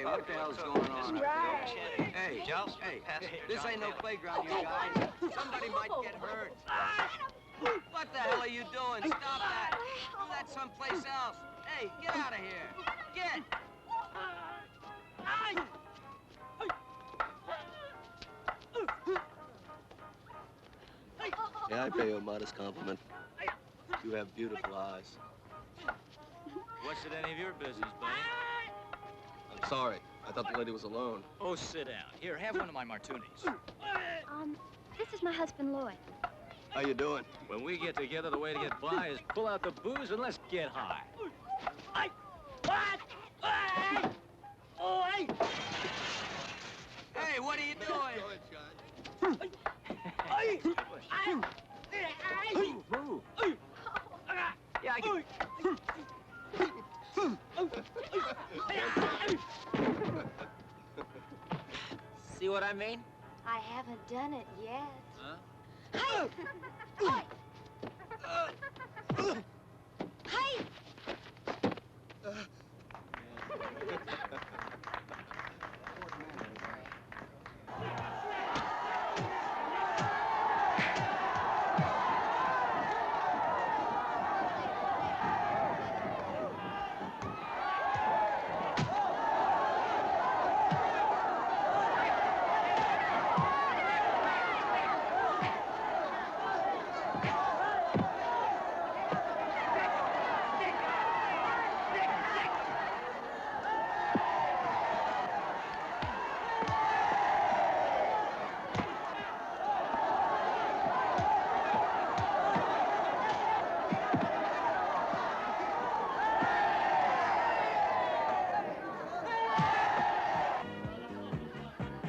Hey, what the hell's going on? Right. Hey, this ain't no playground, you guys. Somebody might get hurt. What the hell are you doing? Stop that. Do that someplace else. Hey, get out of here. Get. Yeah, I pay you a modest compliment. You have beautiful eyes. What's it any of your business, buddy? I'm sorry. I thought the lady was alone. Oh, sit down. Here, have one of my martinis. This is my husband, Lloyd. How you doing? When we get together, the way to get by is pull out the booze and let's get high. Hey, what are you doing? Move. Yeah, I can... See what I mean? I haven't done it yet. Huh? Hey!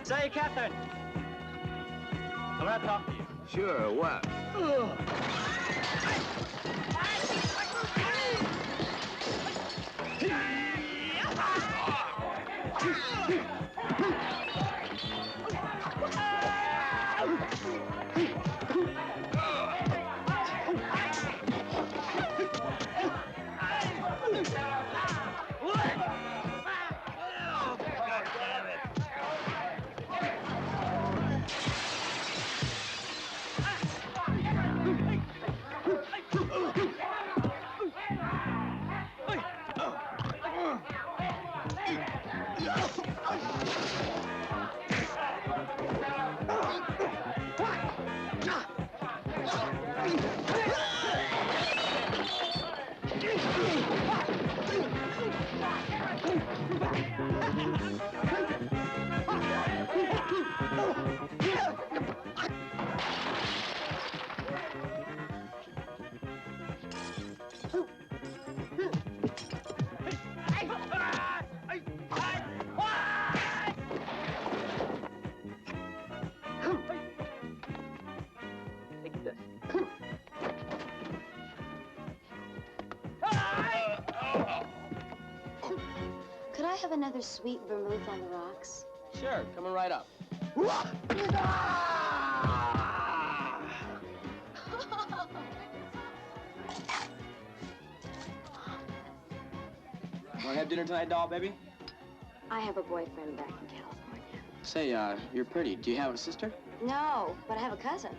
Say, Captain. I want to talk to you. Sure, what? Could I have another sweet vermouth on the rocks? Sure, coming right up. Want to have dinner tonight, doll, baby? I have a boyfriend back in California. Say, you're pretty. Do you have a sister? No, but I have a cousin.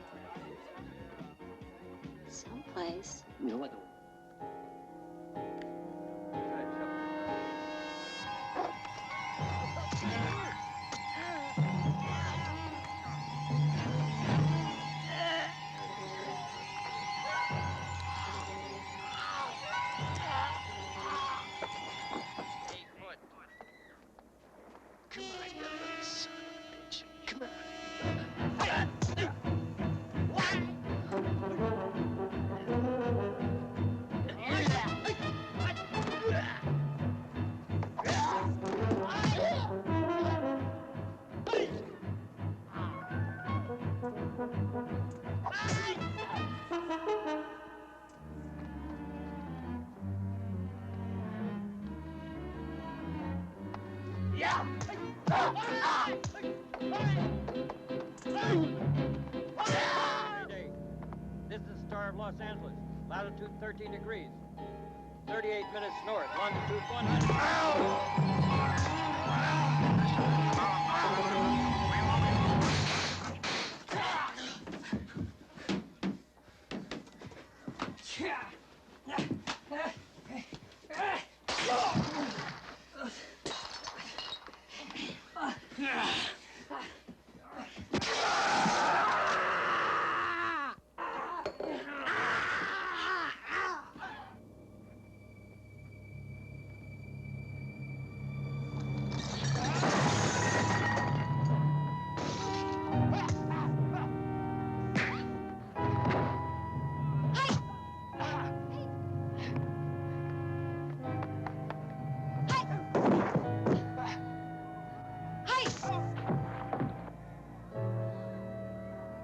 Someplace. You know, like a... This is the Star of Los Angeles, latitude 13 degrees. 38 minutes north, longitude 100.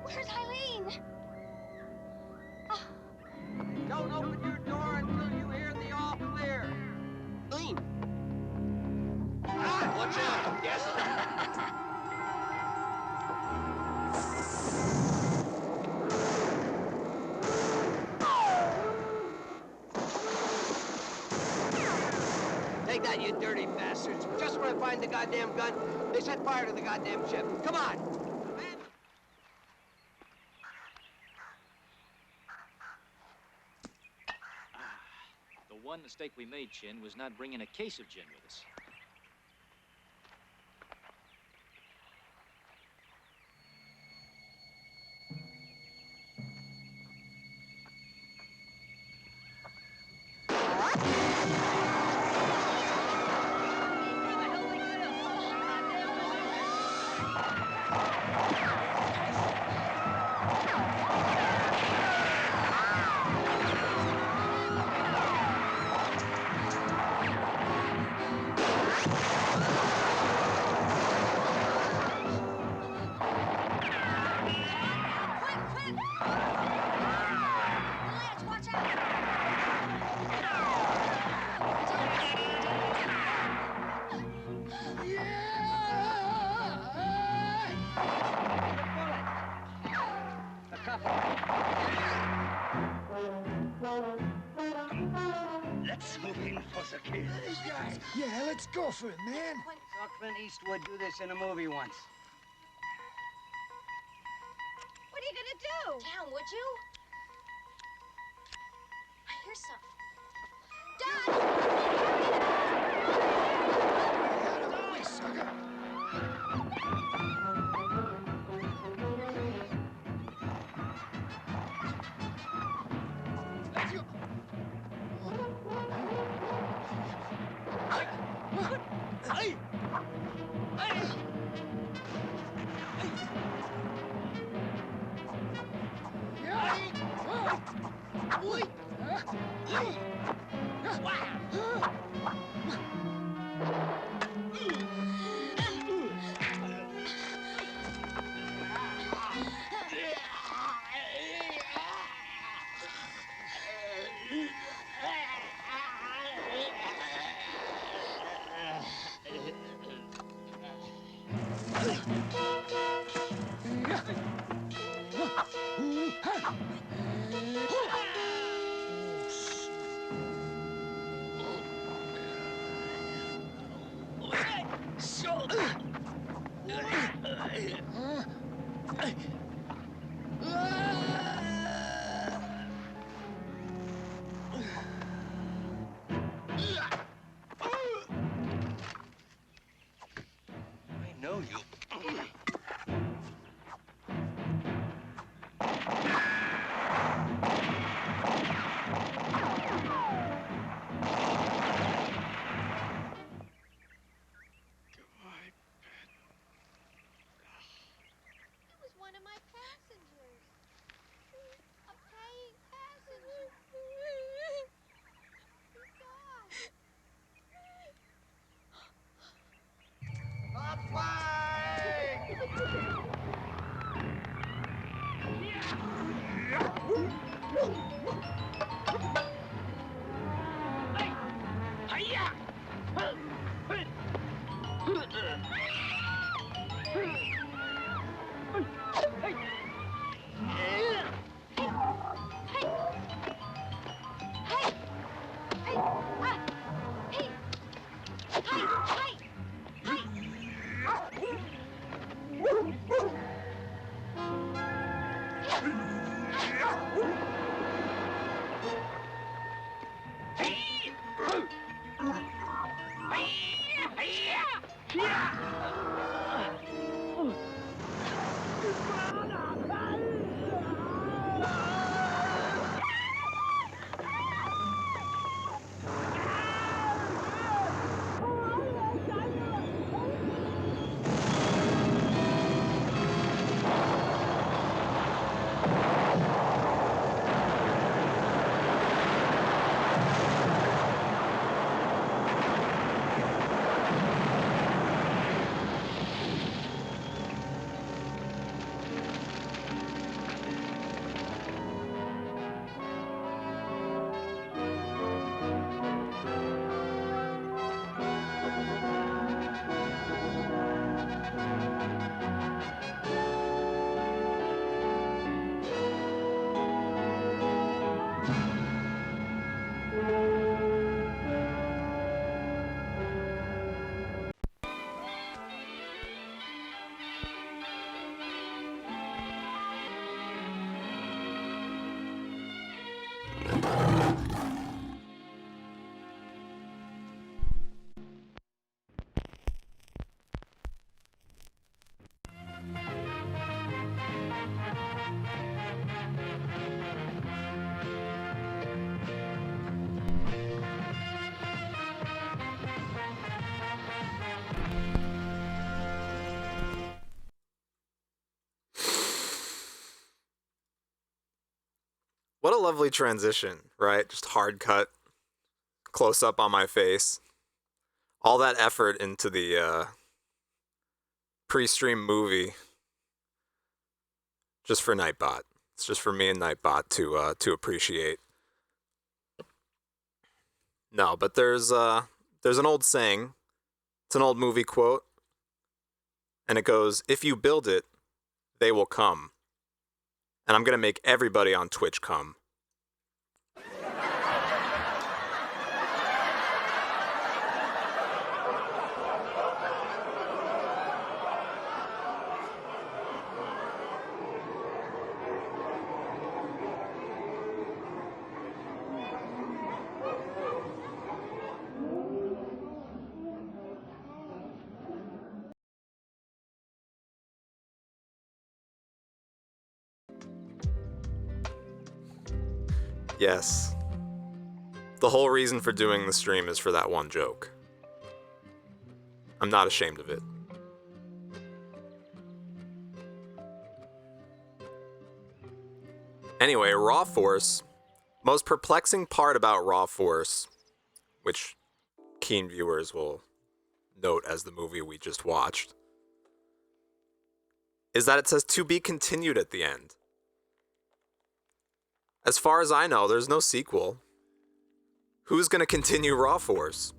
Where's Eileen? Don't open your door until you hear the all clear. Lean. Watch out! Yes. Take that, you dirty bastards. Just when I find the goddamn gun, they set fire to the goddamn ship. Come on. The one mistake we made, Chin, was not bringing a case of gin with us. Let's move in for the kill. Hey, guys. Yeah, let's go for it, man. Saw Clint Eastwood do this in a movie once. What are you gonna do? Down, would you? I hear something. Dad! Out of the way, sucker. Let's go. Hey! Hey! I know you. It was one of my What a lovely transition, right? Just hard cut, close up on my face. All that effort into the pre-stream movie just for Nightbot. It's just for me and Nightbot to appreciate. No, but there's an old saying. It's an old movie quote. And it goes, "If you build it, they will come." And I'm going to make everybody on Twitch come. Yes. The whole reason for doing the stream is for that one joke. I'm not ashamed of it. Anyway, Raw Force. Most perplexing part about Raw Force, which keen viewers will note as the movie we just watched, is that it says "to be continued" at the end. As far as I know, there's no sequel. Who's going to continue Raw Force?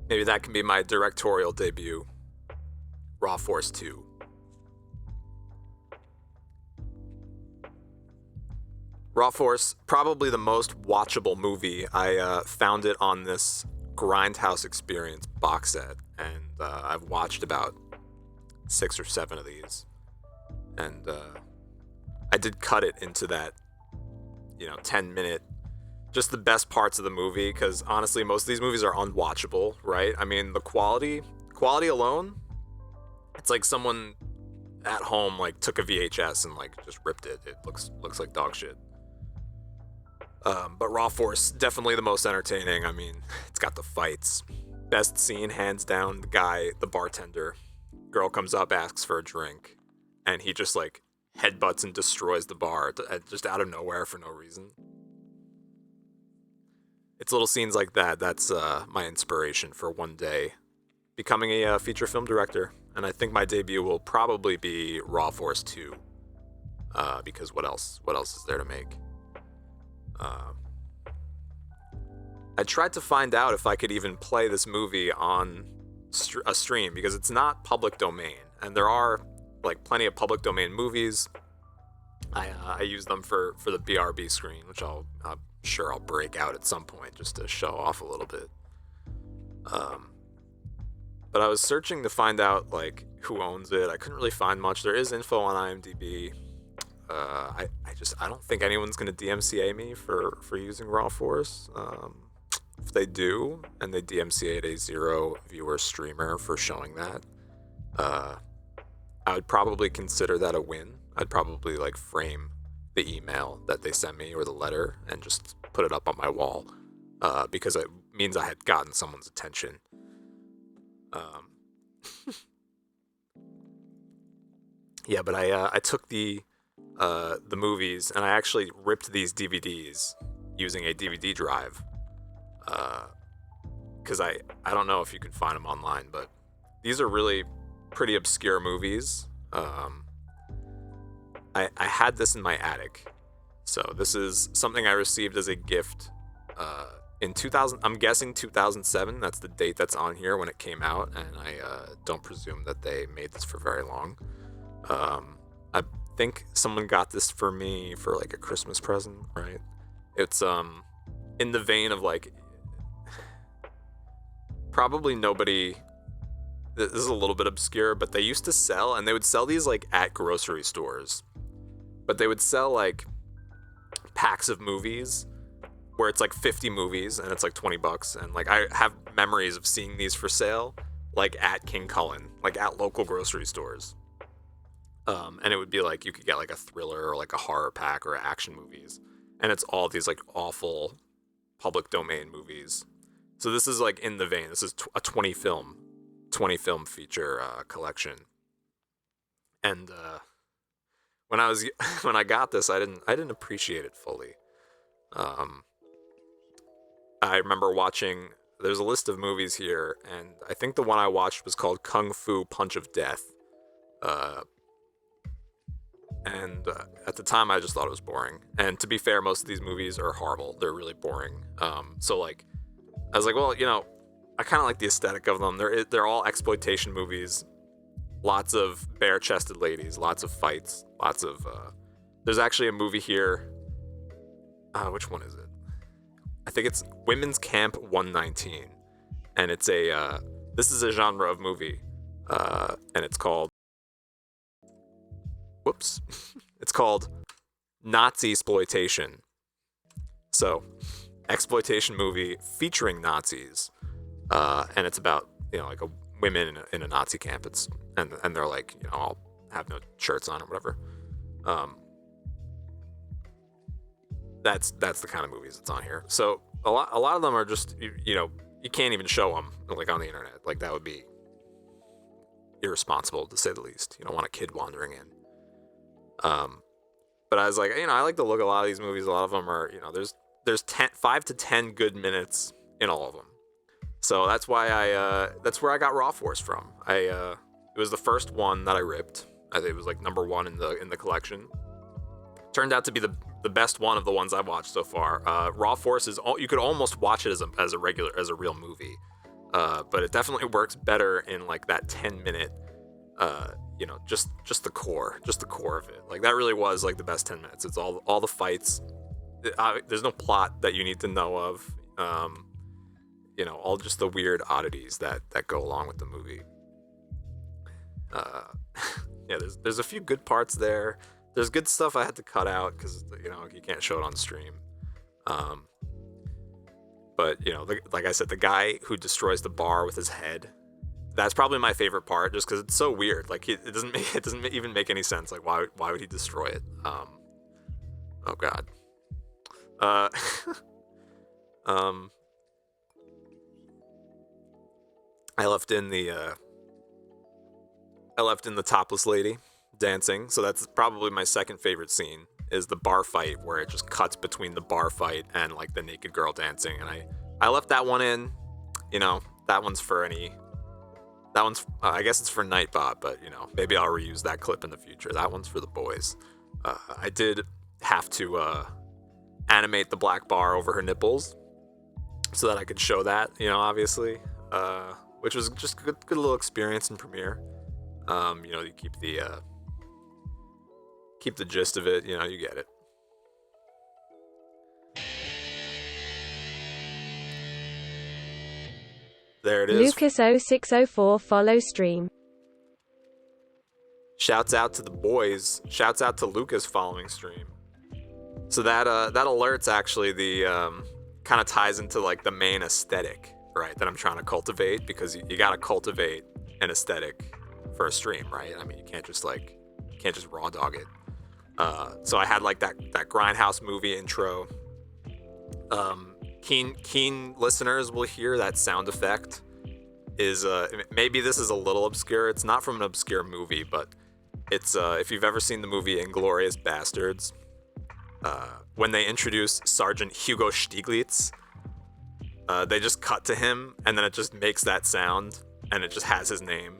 Maybe that can be my directorial debut. Raw Force 2. Raw Force, probably the most watchable movie. I found it on this Grindhouse Experience box set, and I've watched about 6 or 7 of these, and I did cut it into that 10-minute, just the best parts of the movie, because honestly most of these movies are unwatchable, right? I mean, the quality alone, it's like someone at home took a VHS and just ripped it. It looks like dog shit. But Raw Force, definitely the most entertaining. I mean, it's got the fights, best scene hands down. The bartender, girl comes up, asks for a drink, and he just headbutts and destroys the bar just out of nowhere for no reason. It's little scenes like that. That's my inspiration for one day becoming a feature film director. And I think my debut will probably be Raw Force 2. Because what else is there to make? I tried to find out if I could even play this movie on a stream, because it's not public domain, and there are plenty of public domain movies. I use them for the BRB screen, which I'm sure I'll break out at some point just to show off a little bit. But I was searching to find out like who owns it. I couldn't really find much. There is info on IMDb. I don't think anyone's gonna DMCA me for using Raw Force. If they do, and they DMCA'd a 0 viewer streamer for showing that, I would probably consider that a win. I'd probably like frame the email that they sent me or the letter and just put it up on my wall, because it means I had gotten someone's attention. Yeah, but I took the movies and I actually ripped these DVDs using a DVD drive, because I don't know if you can find them online, but these are really pretty obscure movies. I had this in my attic, so this is something I received as a gift in 2000. I'm guessing 2007. That's the date that's on here when it came out, and I don't presume that they made this for very long. I think someone got this for me for like a Christmas present, right? It's in the vein of like, probably nobody, this is a little bit obscure, but they used to sell, and they would sell these like at grocery stores, but they would sell like packs of movies where it's like 50 movies and it's like $20. And like I have memories of seeing these for sale like at King Cullen, like at local grocery stores. And it would be like you could get like a thriller or like a horror pack or action movies, and it's all these like awful public domain movies. So this is like in the vein. This is a 20 film feature collection. And when I got this, I didn't appreciate it fully. I remember watching. There's a list of movies here, and I think the one I watched was called Kung Fu Punch of Death. And at the time, I just thought it was boring. And to be fair, most of these movies are horrible. They're really boring. So like, I was like, well, you know, I kind of like the aesthetic of them. They're all exploitation movies. Lots of bare-chested ladies, lots of fights, lots of. There's actually a movie here. Which one is it? I think it's Women's Camp 119, and it's a. This is a genre of movie, and it's called. Whoops. It's called Nazi exploitation. So, exploitation movie featuring Nazis, and it's about, you know, like women in a Nazi camp. And they're like, you know, all have no shirts on or whatever. That's the kind of movies that's on here. So a lot of them are just, you know, you can't even show them like on the internet. Like that would be irresponsible to say the least. You don't want a kid wandering in. But I was like, you know, I like to look at a lot of these movies. A lot of them are, you know, there's 5 to 10 good minutes in all of them. So that's why that's where I got Raw Force from. It was the first one that I ripped. I think it was like number 1 in the collection. Turned out to be the best one of the ones I've watched so far. Raw Force is you could almost watch it as a real movie, but it definitely works better in like that 10-minute. You know, just the core of it. Like that really was like the best 10 minutes. It's all the fights. There's no plot that you need to know of. You know, all just the weird oddities that go along with the movie. Yeah, there's a few good parts there. There's good stuff I had to cut out because, you know, you can't show it on stream. But you know, like I said, the guy who destroys the bar with his head. That's probably my favorite part, just because it's so weird. Like it doesn't even make any sense. Like why would he destroy it? Oh God. I left in the topless lady dancing. So that's probably my second favorite scene. Is the bar fight where it just cuts between the bar fight and like the naked girl dancing, and I left that one in. You know, that one's for any. That one's, I guess it's for Nightbot, but, you know, maybe I'll reuse that clip in the future. That one's for the boys. I did have to animate the black bar over her nipples so that I could show that, you know, obviously, which was just a good little experience in Premiere. You know, you keep the gist of it, you know, you get it. There it is. Lucas0604 follow stream. Shouts out to the boys. Shouts out to Lucas following stream. So that alert's actually the kind of ties into like the main aesthetic, right? That I'm trying to cultivate, because you got to cultivate an aesthetic for a stream, right? I mean, you can't just raw dog it. So I had like that Grindhouse movie intro. Keen listeners will hear that sound effect. Is maybe this is a little obscure. It's not from an obscure movie, but it's if you've ever seen the movie Inglourious Bastards, when they introduce Sergeant Hugo Stieglitz, they just cut to him and then it just makes that sound and it just has his name.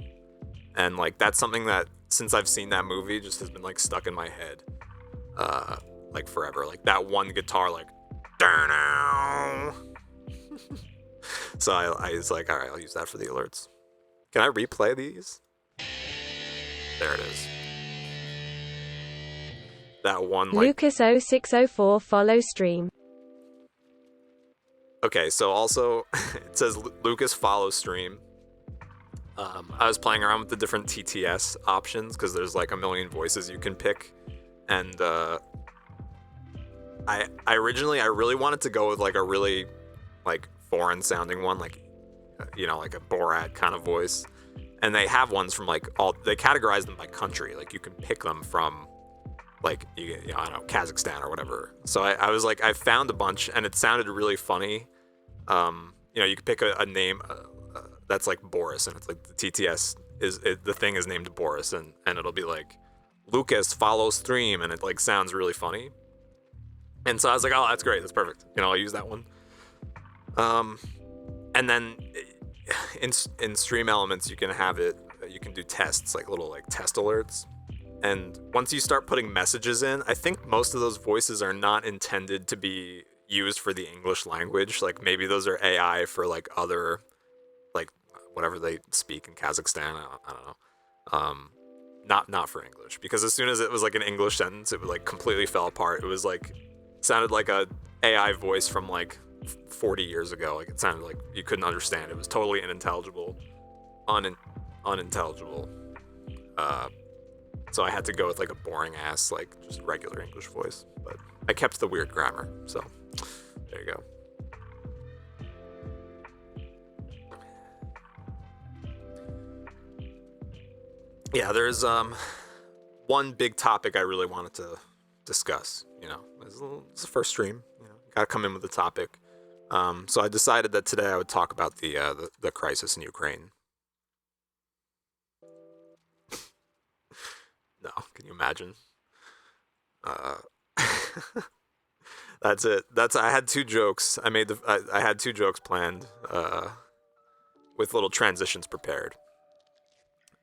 And like that's something that since I've seen that movie just has been like stuck in my head like forever. Like that one guitar like so I was like, all right, I'll use that for the alerts. Can I replay these? There it is. That one like Lucas0604 follow stream. Okay, so also it says Lucas follow stream. I was playing around with the different TTS options because there's like a million voices you can pick, and I really wanted to go with like a really like foreign sounding one, like like a Borat kind of voice, and they have ones from like they categorize them by country, like you can pick them from like I don't know, Kazakhstan or whatever. So I was like, I found a bunch and it sounded really funny. You can pick a name that's like Boris, and it's like the TTS the thing is named Boris, and it'll be like Lucas follow stream, and it like sounds really funny. And so I was like, oh, that's great, that's perfect. I'll use that one. And then in Stream Elements, you can have it. You can do tests, like little like test alerts. And once you start putting messages in, I think most of those voices are not intended to be used for the English language. Like maybe those are AI for like other, like whatever they speak in Kazakhstan. I don't know. Not for English, because as soon as it was like an English sentence, it would like completely fell apart. It was like sounded like a AI voice from like 40 years ago. Like it sounded like you couldn't understand. It was totally unintelligible. So I had to go with like a boring ass, like just regular English voice, but I kept the weird grammar. So there you go. Yeah, there's one big topic I really wanted to discuss. It's the first stream. Got to come in with a topic. So I decided that today I would talk about the crisis in Ukraine. No, can you imagine? That's it. I had two jokes. I had two jokes planned, with little transitions prepared.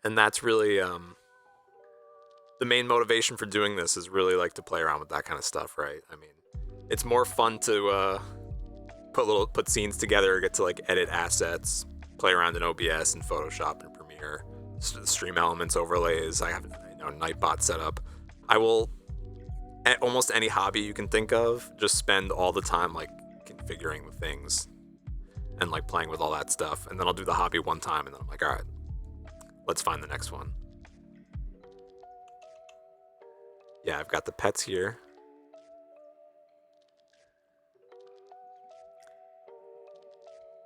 And that's really the main motivation for doing this is really like to play around with that kind of stuff, right? I mean, it's more fun to put scenes together, get to like edit assets, play around in OBS and Photoshop and Premiere, Stream Elements overlays. I have Nightbot set up. I will, almost any hobby you can think of, just spend all the time like configuring the things and like playing with all that stuff, and then I'll do the hobby one time and then I'm like, all right, let's find the next one. Yeah, I've got the pets here.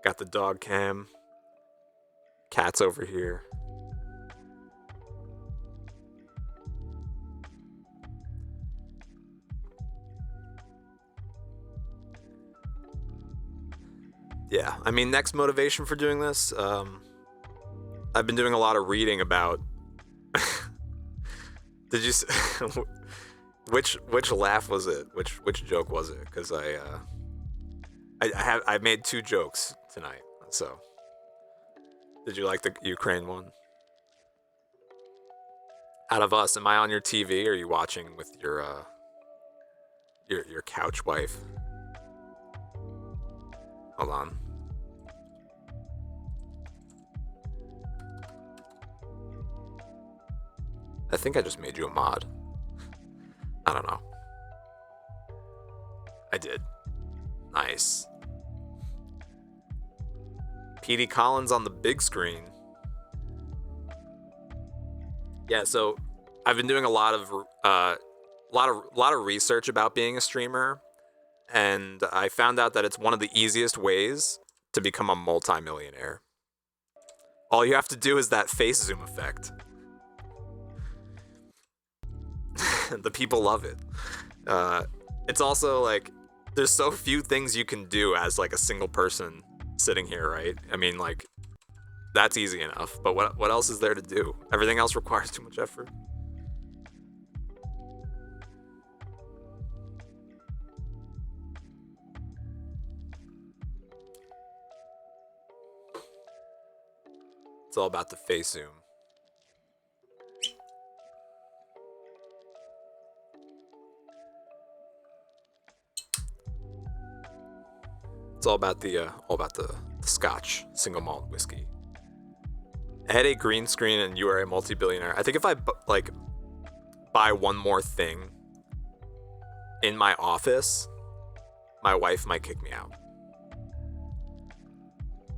Got the dog cam. Cat's over here. Yeah, I mean, next motivation for doing this, I've been doing a lot of reading about. Did you? Which laugh was it? Which joke was it? Because I made two jokes tonight. So, did you like the Ukraine one? Out of us, am I on your TV? Or are you watching with your couch wife? Hold on. I think I just made you a mod. I don't know. I did. Nice. Petey Collins on the big screen. Yeah, so I've been doing a lot of research about being a streamer, and I found out that it's one of the easiest ways to become a multimillionaire. All you have to do is that face zoom effect. The people love it. It's also like there's so few things you can do as like a single person sitting here, right? I mean, like, that's easy enough, but what else is there to do? Everything else requires too much effort. It's all about the face zoom. It's all about the Scotch single malt whiskey. I had a green screen and you are a multi-billionaire. I think if I buy one more thing in my office, my wife might kick me out.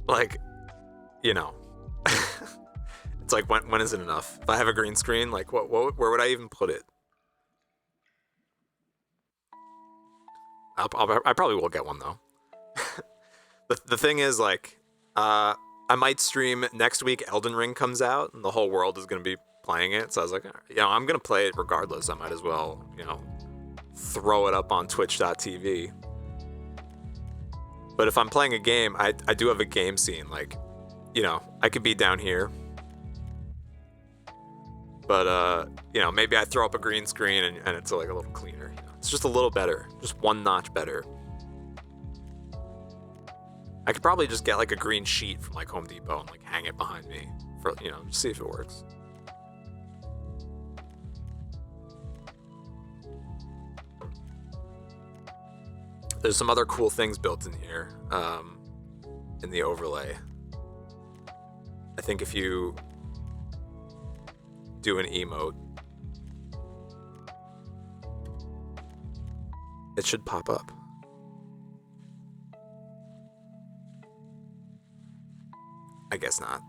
Like, you know, it's like when is it enough? If I have a green screen, like where would I even put it? I probably will get one though. The thing is, like, I might stream next week. Elden Ring comes out, and the whole world is going to be playing it. So I was like, you know, I'm going to play it regardless. I might as well, you know, throw it up on Twitch.tv. But if I'm playing a game, I do have a game scene. Like, you know, I could be down here. But, you know, maybe I throw up a green screen and it's like a little cleaner. You know? It's just a little better. Just one notch better. I could probably just get like a green sheet from like Home Depot and like hang it behind me for, you know, just see if it works. There's some other cool things built in here, in the overlay. I think if you do an emote, it should pop up. I guess not.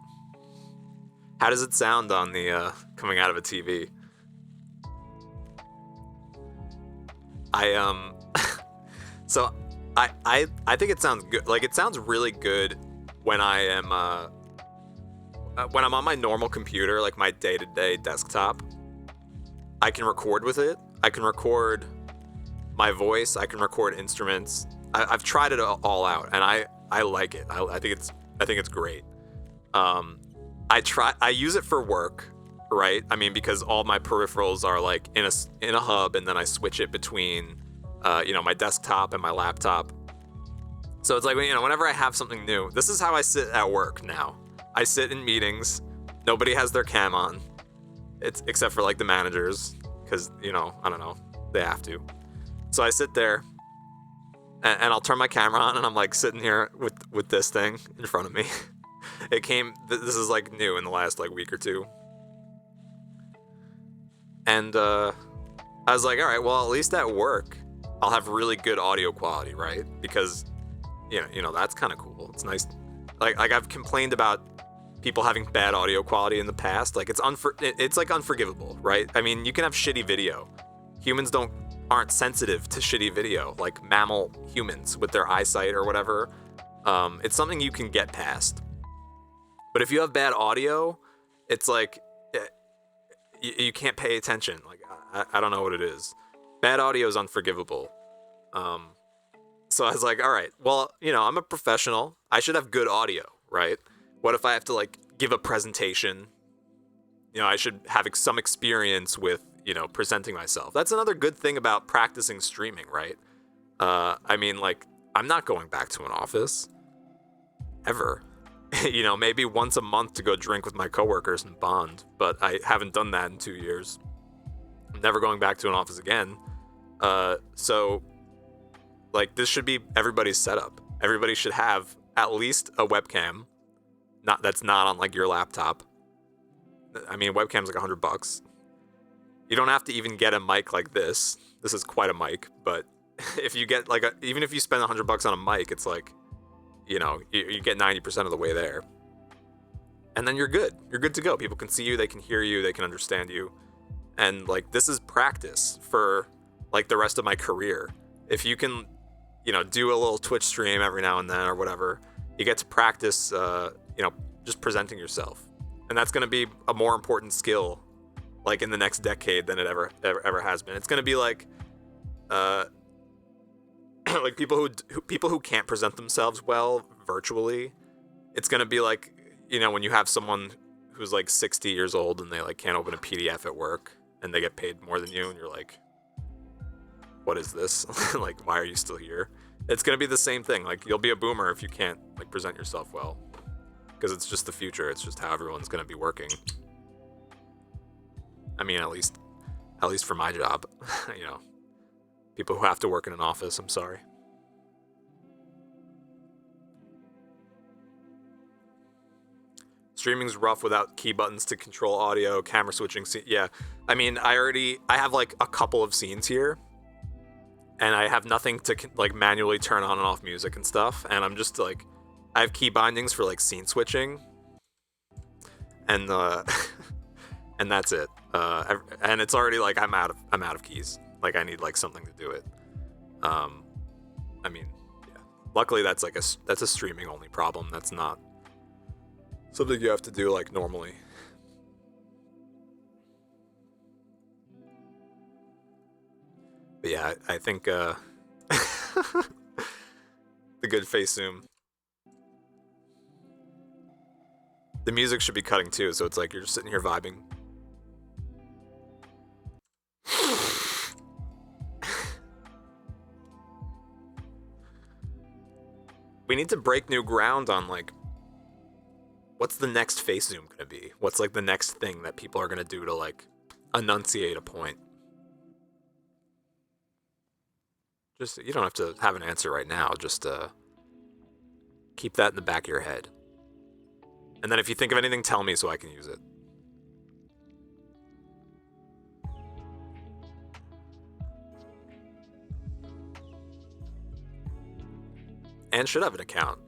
How does it sound on the coming out of a TV? So I think it sounds good. Like, it sounds really good when I am when I'm on my normal computer, like my day-to-day desktop. I can record with it. I can record my voice. I can record instruments. I've tried it all out, and I like it. I think it's great. I use it for work, right? I mean, because all my peripherals are like in a hub, and then I switch it between, you know, my desktop and my laptop. So it's like, you know, whenever I have something new, this is how I sit at work now. I sit in meetings. Nobody has their cam on. It's except for like the managers, because, you know, I don't know, they have to. So I sit there, and I'll turn my camera on, and I'm like sitting here with this thing in front of me. This is like new in the last like week or two. And I was like, all right, well, at least at work, I'll have really good audio quality, right? Because, you know, that's kind of cool. It's nice. Like I've complained about people having bad audio quality in the past. Like, it's like unforgivable, right? I mean, you can have shitty video. Humans aren't sensitive to shitty video, like mammal humans with their eyesight or whatever. It's something you can get past. But if you have bad audio, it's like you can't pay attention. Like, I don't know what it is. Bad audio is unforgivable. So I was like, all right, well, you know, I'm a professional. I should have good audio, right? What if I have to like give a presentation? You know, I should have some experience with, you know, presenting myself. That's another good thing about practicing streaming, right? I mean, like, I'm not going back to an office ever. You know, maybe once a month to go drink with my coworkers and bond, but I haven't done that in 2 years. I'm never going back to an office again. So, like, this should be everybody's setup. Everybody should have at least a webcam, that's not on like your laptop. I mean, a webcam's like $100. You don't have to even get a mic like this. This is quite a mic, but if you get like even if you spend $100 on a mic, it's like, you know, you get 90% of the way there. And then you're good. You're good to go. People can see you, they can hear you, they can understand you. And like, this is practice for like the rest of my career. If you can, you know, do a little Twitch stream every now and then or whatever, you get to practice, you know, just presenting yourself. And that's going to be a more important skill, like in the next decade than it ever has been. It's going to be like, like people who can't present themselves well virtually. It's going to be like, you know, when you have someone who's like 60 years old and they like can't open a PDF at work and they get paid more than you and you're like, what is this? Like, why are you still here? It's going to be the same thing. Like, you'll be a boomer if you can't like present yourself well, because it's just the future. It's just how everyone's going to be working. I mean, at least for my job, you know, people who have to work in an office, I'm sorry. Streaming's rough without key buttons to control audio, camera switching. Yeah, I mean, I have like a couple of scenes here, and I have nothing to like manually turn on and off music and stuff, and I'm just like, I have key bindings for like scene switching, and and that's it. And it's already like I'm out of keys. Like, I need like something to do it. I mean, yeah. Luckily that's a streaming only problem. That's not something you have to do like normally. But yeah, I think the good face zoom. The music should be cutting too, so it's like you're just sitting here vibing. We need to break new ground on like, what's the next face zoom gonna be? What's like the next thing that people are gonna do to like enunciate a point? Just, you don't have to have an answer right now. Just keep that in the back of your head. And then if you think of anything, tell me so I can use it. Anne should have an account.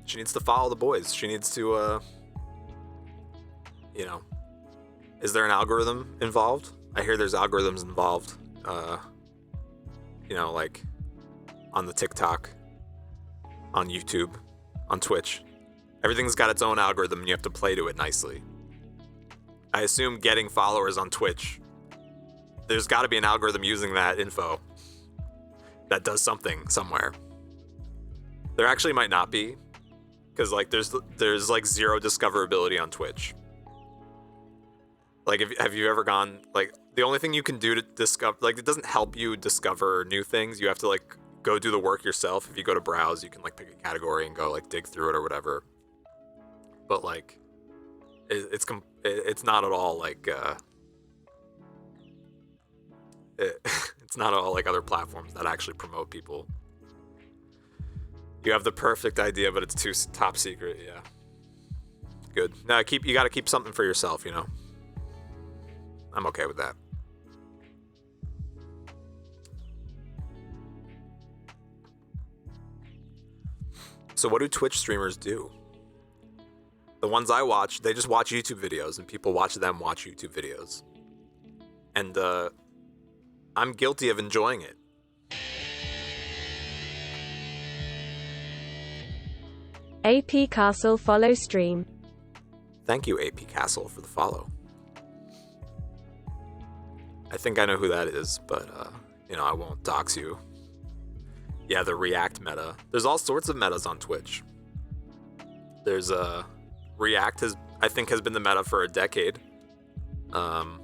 She needs to follow the boys. She needs to, you know, is there an algorithm involved? I hear there's algorithms involved, you know, like on the TikTok, on YouTube, on Twitch. Everything's got its own algorithm and you have to play to it nicely. I assume getting followers on Twitch, there's got to be an algorithm using that info that does something somewhere. There actually might not be, because like there's like zero discoverability on Twitch. Like, have you ever gone, like, the only thing you can do to discover, like, it doesn't help you discover new things. You have to like go do the work yourself. If you go to browse, you can like pick a category and go like dig through it or whatever. But like, it's not at all like it's not at all like other platforms that actually promote people. You have the perfect idea, but it's too top secret. Yeah. Good. No, you got to keep something for yourself, you know. I'm okay with that. So what do Twitch streamers do? The ones I watch, they just watch YouTube videos, and people watch them watch YouTube videos. And I'm guilty of enjoying it. AP Castle follow stream. Thank you, AP Castle, for the follow. I think I know who that is, but, you know, I won't dox you. Yeah, the React meta. There's all sorts of metas on Twitch. There's, React I think has been the meta for a decade. You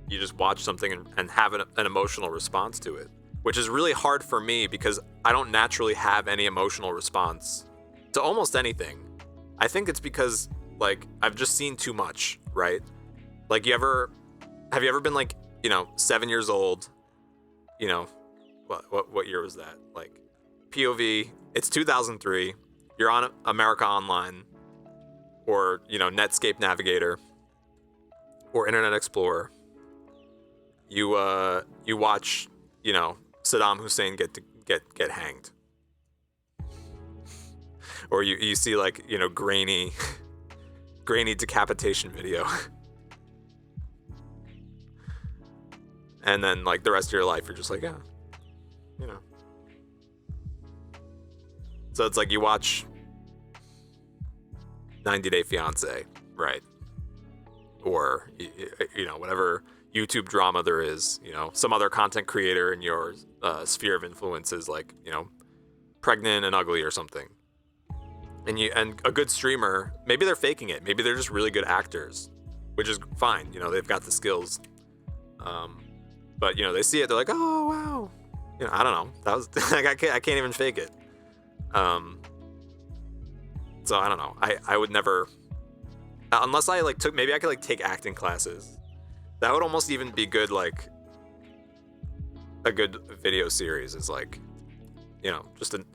just watch something and have an emotional response to it, which is really hard for me because I don't naturally have any emotional response to almost anything. I think it's because, like, I've just seen too much, right? Like, have you ever been, like, you know, 7 years old, you know, what year was that? Like, POV, it's 2003, you're on America Online, or, you know, Netscape Navigator, or Internet Explorer. You watch, you know, Saddam Hussein get hanged. Or you see like, you know, grainy decapitation video. And then like the rest of your life, you're just like, yeah, you know. So it's like you watch 90 Day Fiancé, right? Or, you know, whatever YouTube drama there is, you know, some other content creator in your sphere of influence is like, you know, pregnant and ugly or something. And a good streamer, maybe they're faking it. Maybe they're just really good actors, which is fine. You know, they've got the skills. But, you know, they see it, they're like, oh, wow. You know, I don't know. That was, like, I can't even fake it. So I don't know. I would never, unless I like maybe I could like take acting classes. That would almost even be good, like a good video series is like, you know,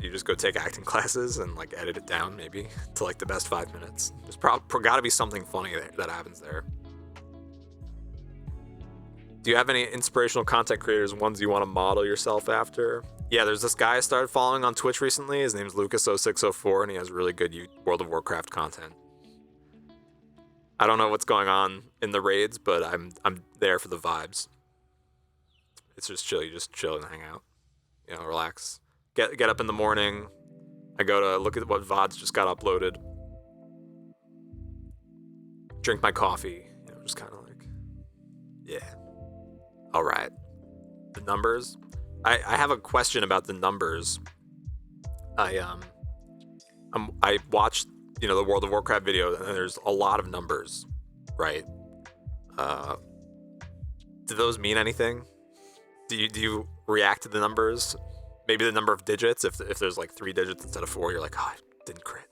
you just go take acting classes and like edit it down maybe to like the best 5 minutes. There's gotta be something funny that happens there. Do you have any inspirational content creators, ones you want to model yourself after? Yeah, there's this guy I started following on Twitch recently. His name's Lucas0604, and he has really good World of Warcraft content. I don't know what's going on in the raids, but I'm there for the vibes. It's just chill. You just chill and hang out. You know, relax. Get up in the morning. I go to look at what VODs just got uploaded. Drink my coffee. You know, just kind of like, yeah. All right. The numbers. I have a question about the numbers. I watched, you know, the World of Warcraft video, and there's a lot of numbers, right? Do those mean anything? Do you react to the numbers? Maybe the number of digits. If there's like 3 digits instead of 4, you're like, oh, I didn't crit.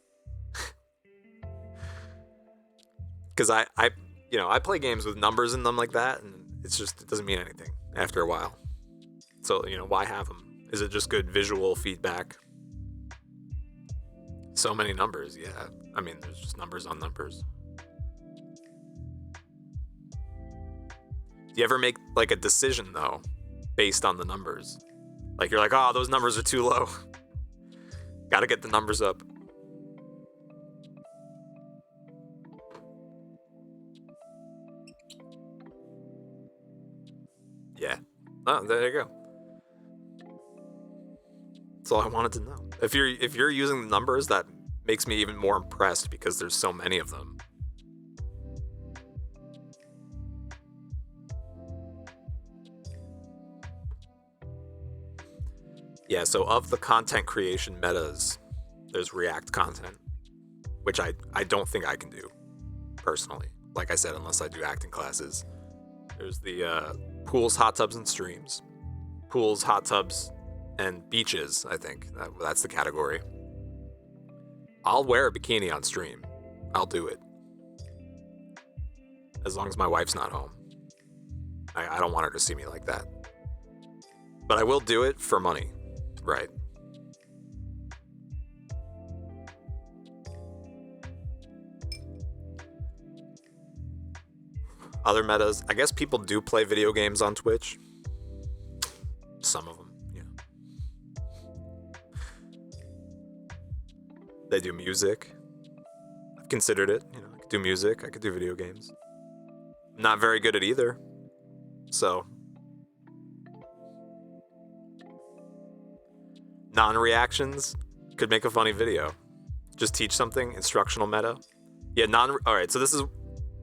Because I play games with numbers in them like that, and it doesn't mean anything after a while. So, you know, why have them? Is it just good visual feedback? So many numbers, yeah. I mean, there's just numbers on numbers. Do you ever make like a decision though, based on the numbers? Like you're like, oh, those numbers are too low. Gotta get the numbers up. Yeah. Oh, there you go. That's all I wanted to know. If you're using the numbers, that makes me even more impressed because there's so many of them. Yeah, so of the content creation metas, there's React content, which I don't think I can do personally. Like I said, unless I do acting classes. There's the pools, hot tubs, and streams. Pools, hot tubs, and beaches, I think. That's the category. I'll wear a bikini on stream. I'll do it. As long as my wife's not home. I don't want her to see me like that. But I will do it for money. Right. Other metas. I guess people do play video games on Twitch. Some of them, yeah. They do music. I've considered it. You know, I could do music. I could do video games. I'm not very good at either. So. Non-reactions could make a funny video. Just teach something. Instructional meta. Yeah, alright, so this is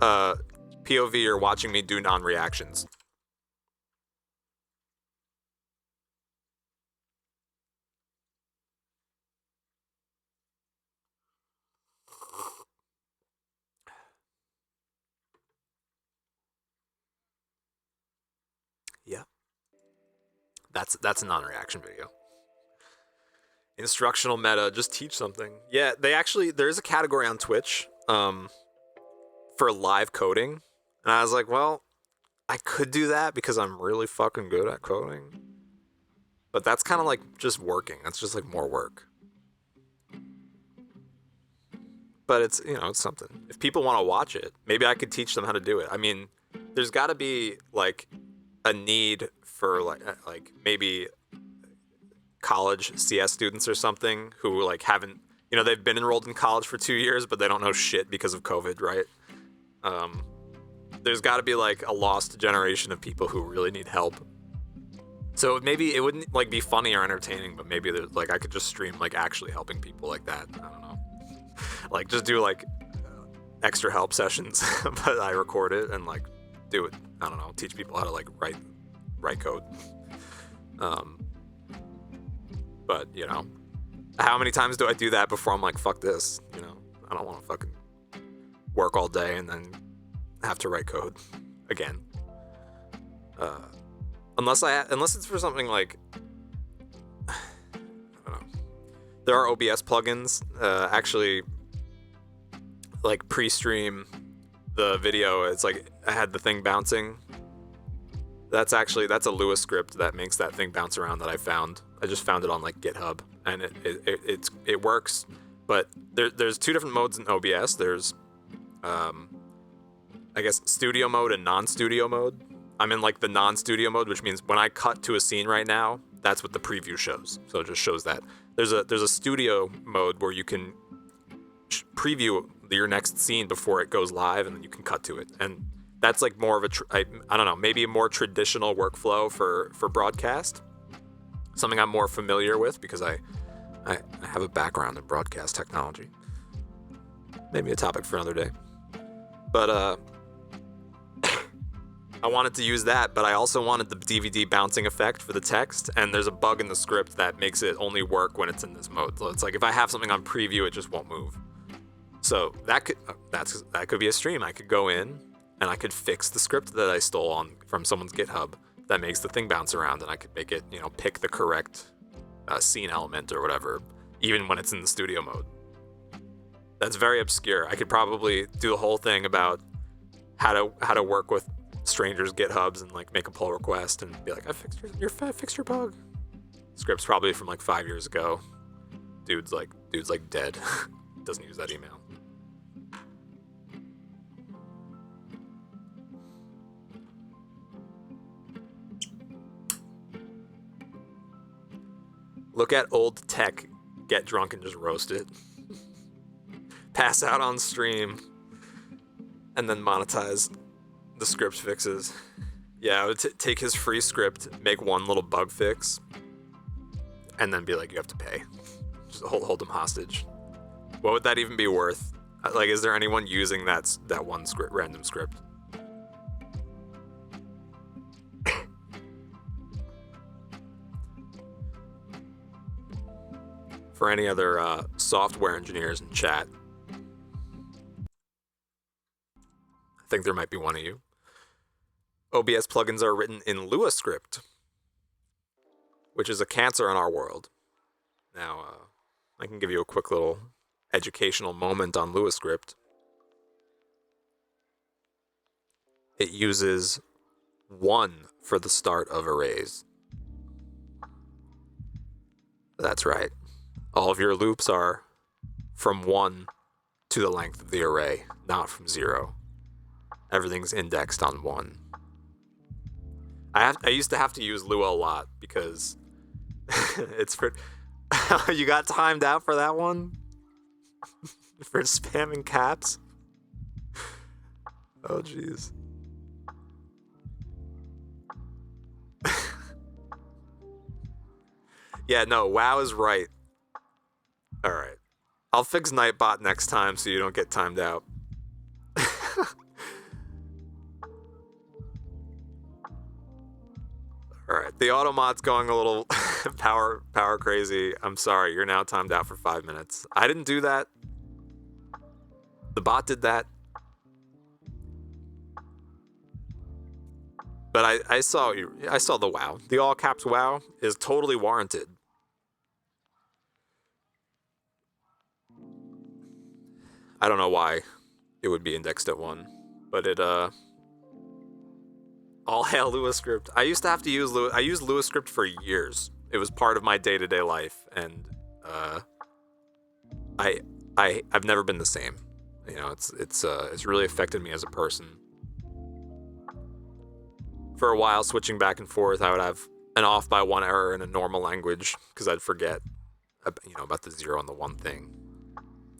POV or watching me do non-reactions. Yeah. That's a non-reaction video. Instructional meta, just teach something. Yeah, there's a category on Twitch for live coding. And I was like, well, I could do that because I'm really fucking good at coding. But that's kind of like just working. That's just like more work. But it's, you know, it's something. If people want to watch it, maybe I could teach them how to do it. I mean, there's got to be like a need for like maybe college CS students or something who like haven't you know, they've been enrolled in college for 2 years, but they don't know shit because of COVID, right? There's got to be like a lost generation of people who really need help. So maybe it wouldn't like be funny or entertaining, but maybe like I could just stream like actually helping people like that. I don't know. Like just do like extra help sessions, but I record it and like do it. I don't know, teach people how to like write code. But you know, how many times do I do that before I'm like, fuck this? You know, I don't want to fucking work all day and then have to write code again. Unless it's for something like, I don't know. There are OBS plugins, actually, like pre-stream the video. It's like I had the thing bouncing. That's a Lua script that makes that thing bounce around that I found. I just found it on like GitHub, and it works. But there's two different modes in OBS. There's I guess studio mode and non-studio mode. I'm in like the non-studio mode, which means when I cut to a scene right now, that's what the preview shows. So it just shows that. There's a studio mode where you can preview your next scene before it goes live, and then you can cut to it. And that's like more of I don't know, maybe a more traditional workflow for broadcast. Something I'm more familiar with because I have a background in broadcast technology. Maybe a topic for another day. But I wanted to use that, but I also wanted the DVD bouncing effect for the text, and there's a bug in the script that makes it only work when it's in this mode. So it's like if I have something on preview, it just won't move. So that could be a stream. I could go in and I could fix the script that I stole from someone's GitHub that makes the thing bounce around, and I could make it, you know, pick the correct scene element or whatever, even when it's in the studio mode. That's very obscure. I could probably do the whole thing about how to work with strangers' GitHubs and like make a pull request and be like, I fixed your bug. Script's probably from like 5 years ago. Dude's like dead. Doesn't use that email. Look at old tech, get drunk and just roast it. Pass out on stream, and then monetize the script fixes. Yeah, I would take his free script, make one little bug fix, and then be like, you have to pay. Just hold him hostage. What would that even be worth? Like, is there anyone using that one script, random script? For any other software engineers in chat, I think there might be one of you. OBS plugins are written in Lua script, which is a cancer in our world. Now, I can give you a quick little educational moment on Lua script. It uses 1 for the start of arrays. That's right. All of your loops are from 1 to the length of the array, not from 0. Everything's indexed on 1. I used to have to use Lua a lot because it's for... You got timed out for that one? For spamming caps? Oh, jeez. Yeah, no, WoW is right. Alright. I'll fix Nightbot next time so you don't get timed out. Alright, the automod's going a little power crazy. I'm sorry, you're now timed out for 5 minutes. I didn't do that. The bot did that. But I saw the WoW. The all caps WoW is totally warranted. I don't know why it would be indexed at 1, but it all hail Lua script. I used to have to use Lua. I used Lua script for years. It was part of my day-to-day life, and I've never been the same. You know, it's really affected me as a person. For a while, switching back and forth, I would have an off by 1 error in a normal language because I'd forget, you know, about the 0 and the 1 thing.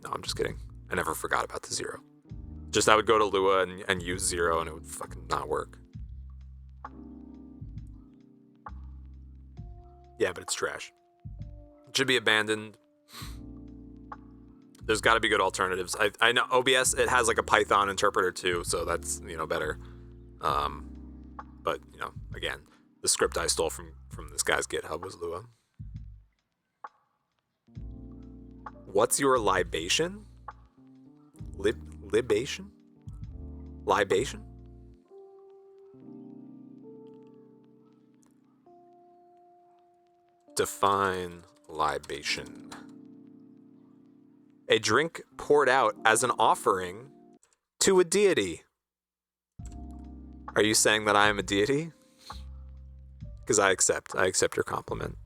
No, I'm just kidding. I never forgot about the 0. Just I would go to Lua and use 0 and it would fucking not work. Yeah, but it's trash. It should be abandoned. There's got to be good alternatives. I know OBS, it has like a Python interpreter too, so that's, better. But, again, the script I stole from this guy's GitHub was Lua. What's your libation? Libation? Libation? Define libation. A drink poured out as an offering to a deity. Are you saying that I am a deity? Because I accept your compliment.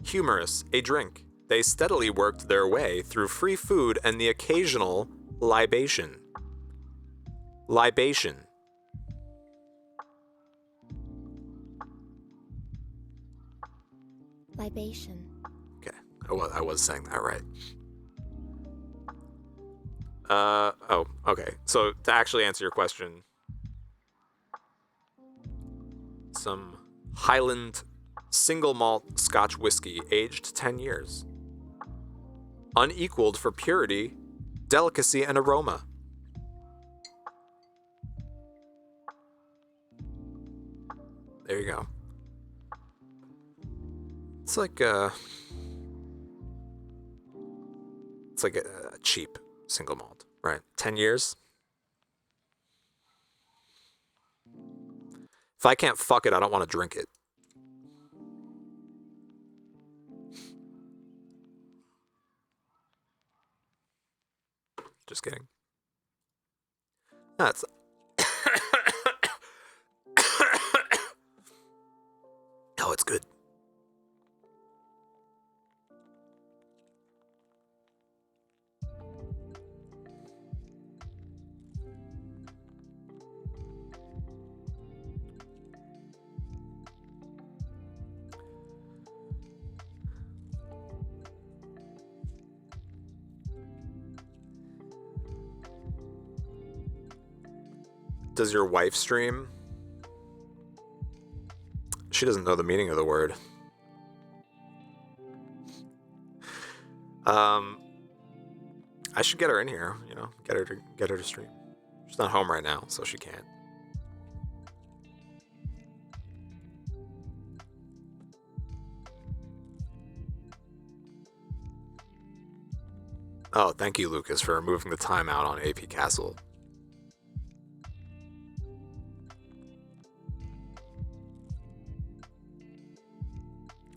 Humorous, a drink. They steadily worked their way through free food and the occasional libation. Libation. Libation. Okay, I was saying that right. Oh, okay. So to actually answer your question, some Highland single malt Scotch whiskey aged 10 years. Unequaled for purity, delicacy, and aroma. There you go. It's like a cheap single malt, right? 10 years. If I can't fuck it, I don't want to drink it. Just kidding. That's oh, it's good. Does your wife stream? She doesn't know the meaning of the word. I should get her in here, get her to stream. She's not home right now, so she can't. Oh, thank you, Lucas, for removing the timeout on AP Castle.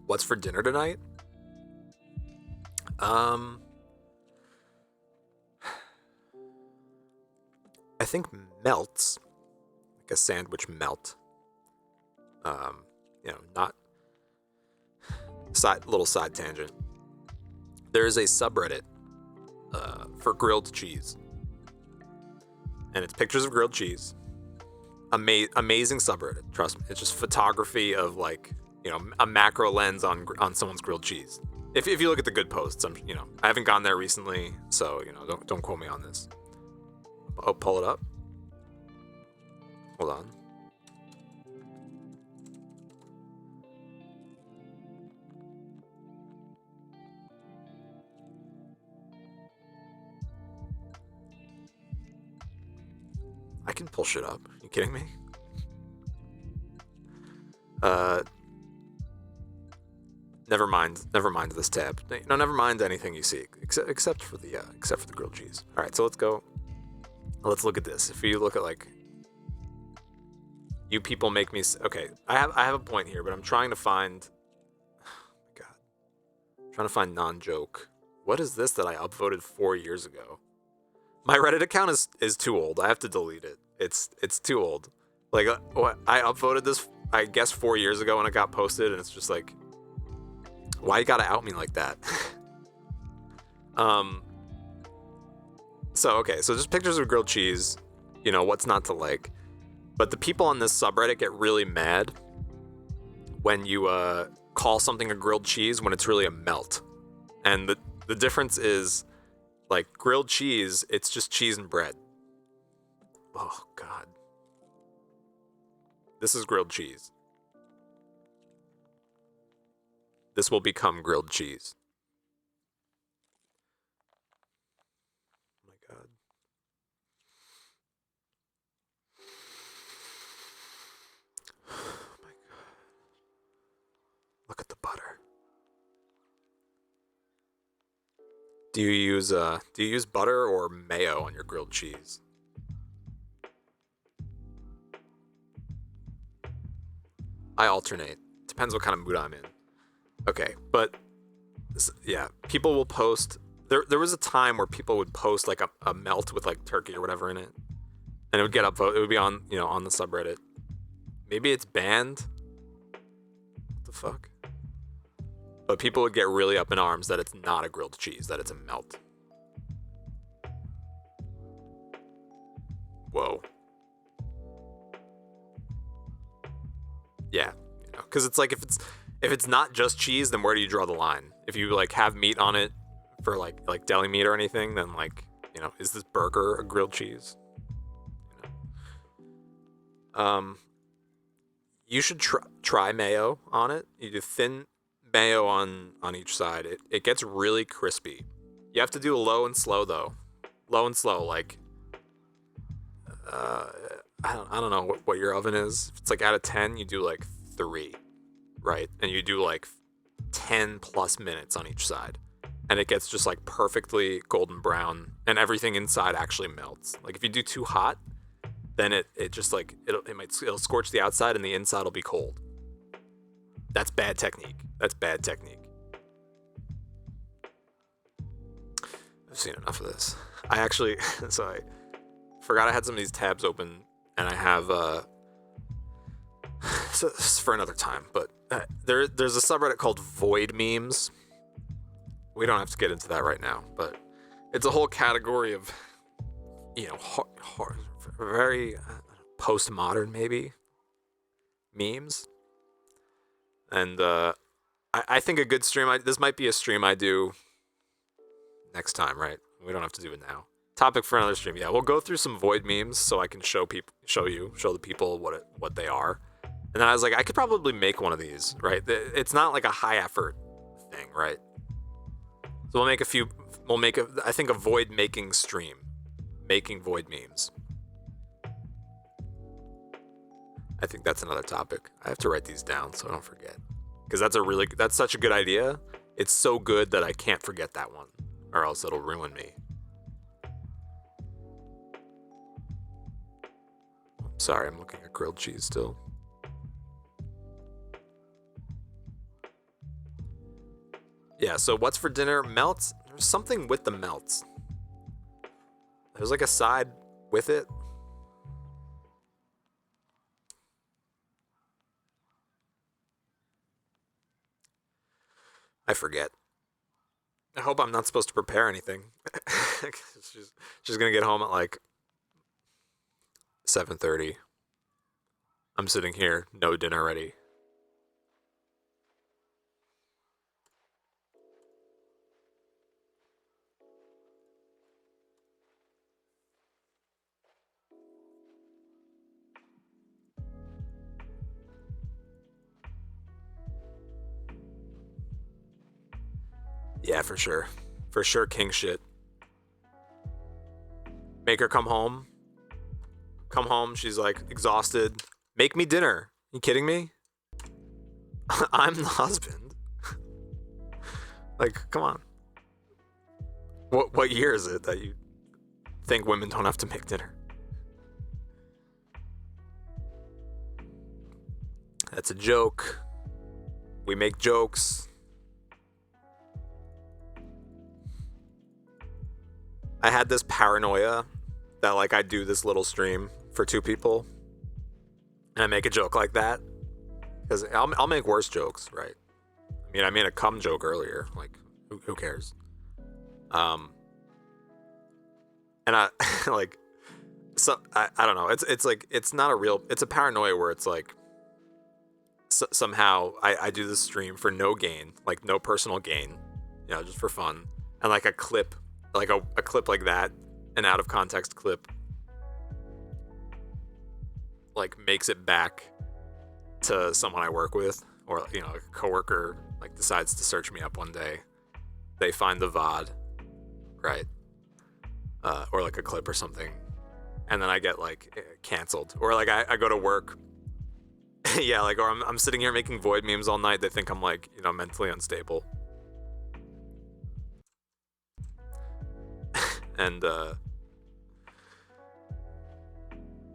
What's for dinner tonight? I think melts, like a sandwich melt. Not little side tangent. There is a subreddit for grilled cheese, and it's pictures of grilled cheese. Amazing subreddit, trust me. It's just photography of a macro lens on someone's grilled cheese. If you look at the good posts, I haven't gone there recently, so don't quote me on this. Oh, pull it up. Hold on. I can pull shit up. Are you kidding me? Never mind this tab. No, never mind anything you see, except for the grilled cheese. All right, so let's go. Let's look at this. If you look at you people make me okay. I have a point here, but I'm trying to find. Oh my God, I'm trying to find non-joke. What is this that I upvoted 4 years ago? My Reddit account is too old. I have to delete it. It's too old. I upvoted this, I guess 4 years ago when it got posted, and it's just like, why you gotta out me like that? So just pictures of grilled cheese, what's not to like. But the people on this subreddit get really mad when you call something a grilled cheese when it's really a melt. And the difference is, like, grilled cheese, it's just cheese and bread. Oh, God. This is grilled cheese. This will become grilled cheese. Oh, my God. Oh, my God. Look at the butter. Do you use butter or mayo on your grilled cheese? I alternate. Depends what kind of mood I'm in. Okay, but yeah, people will post. There was a time where people would post like a melt with like turkey or whatever in it, and it would get upvoted. It would be on on the subreddit. Maybe it's banned. What the fuck? But people would get really up in arms that it's not a grilled cheese, that it's a melt. Whoa. Yeah, because it's like if it's not just cheese, then where do you draw the line? If you like have meat on it for like deli meat or anything, then like is this burger a grilled cheese? You should try mayo on it. You do thin mayo on each side. It gets really crispy. You have to do low and slow though. Low and slow, like I don't know what your oven is. If it's like out of 10, you do like 3, right? And you do like 10 plus minutes on each side. And it gets just like perfectly golden brown and everything inside actually melts. Like if you do too hot, then it just like it'll scorch the outside and the inside will be cold. That's bad technique. That's bad technique. I've seen enough of this. I actually so I forgot I had some of these tabs open, and I have so this is for another time, but there's a subreddit called Void Memes. We don't have to get into that right now, but it's a whole category of very postmodern maybe memes. And I think a good stream, this might be a stream I do next time, right? We don't have to do it now. Topic for another stream. Yeah, we'll go through some Void memes so I can show the people what they are. And then I was like, I could probably make one of these, right? It's not like a high effort thing, right? So we'll make I think a Void making stream. Making Void memes. I think that's another topic. I have to write these down so I don't forget. Because that's such a good idea. It's so good that I can't forget that one, or else it'll ruin me. Sorry, I'm looking at grilled cheese still. Yeah, so what's for dinner? Melts? There's something with the melts. There's like a side with it. I forget. I hope I'm not supposed to prepare anything. she's gonna get home at like 7:30. I'm sitting here, no dinner ready. Yeah, for sure. For sure, king shit. Make her come home. Come home, she's like exhausted. Make me dinner. You kidding me? I'm the husband. Like, come on. What year is it that you think women don't have to make dinner? That's a joke. We make jokes. I had this paranoia that like I do this little stream for 2 people and I make a joke like that because I'll make worse jokes, right? I made a cum joke earlier. Like, who cares? And I like, so I don't know. It's like it's not a real. It's a paranoia where it's like somehow I do this stream for no gain, like no personal gain, you know, just for fun. And like a clip, like a clip like that, an out of context clip, like makes it back to someone I work with, or, you know, a coworker like decides to search me up one day. They find the VOD, right? Or like a clip or something. And then I get like canceled. Or like I go to work. Yeah, like, or I'm sitting here making void memes all night. They think I'm like, you know, mentally unstable. And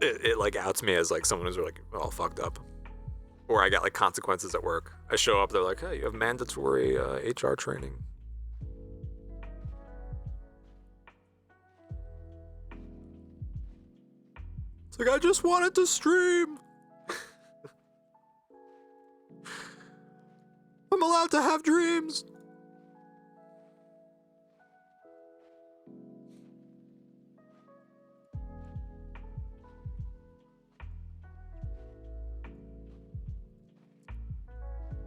it like outs me as like someone who's like all fucked up. Or I got like consequences at work. I show up, they're like, hey, you have mandatory HR training. It's like, I just wanted to stream. I'm allowed to have dreams.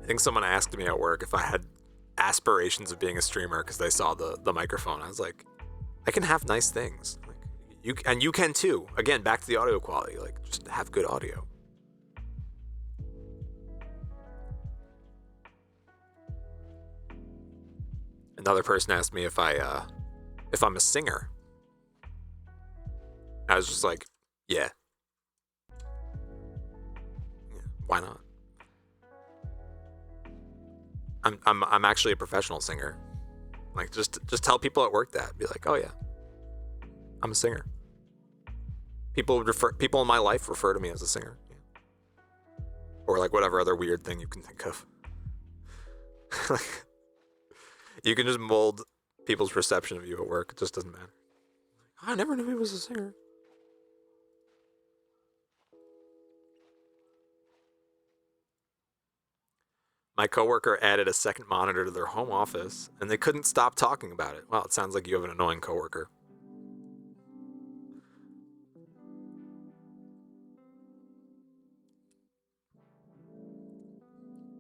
I think someone asked me at work if I had aspirations of being a streamer because they saw the microphone. I was like, I can have nice things. Like, you can too. Again, back to the audio quality. Like, just have good audio. Another person asked me if I'm a singer. I was just like, yeah. Why not? I'm actually a professional singer. Like, just tell people at work that. Be like, oh yeah, I'm a singer. People in my life refer to me as a singer. Yeah. Or like whatever other weird thing you can think of. You can just mold people's perception of you at work. It just doesn't matter. I never knew he was a singer. My coworker added a second monitor to their home office, and they couldn't stop talking about it. Well, it sounds like you have an annoying coworker.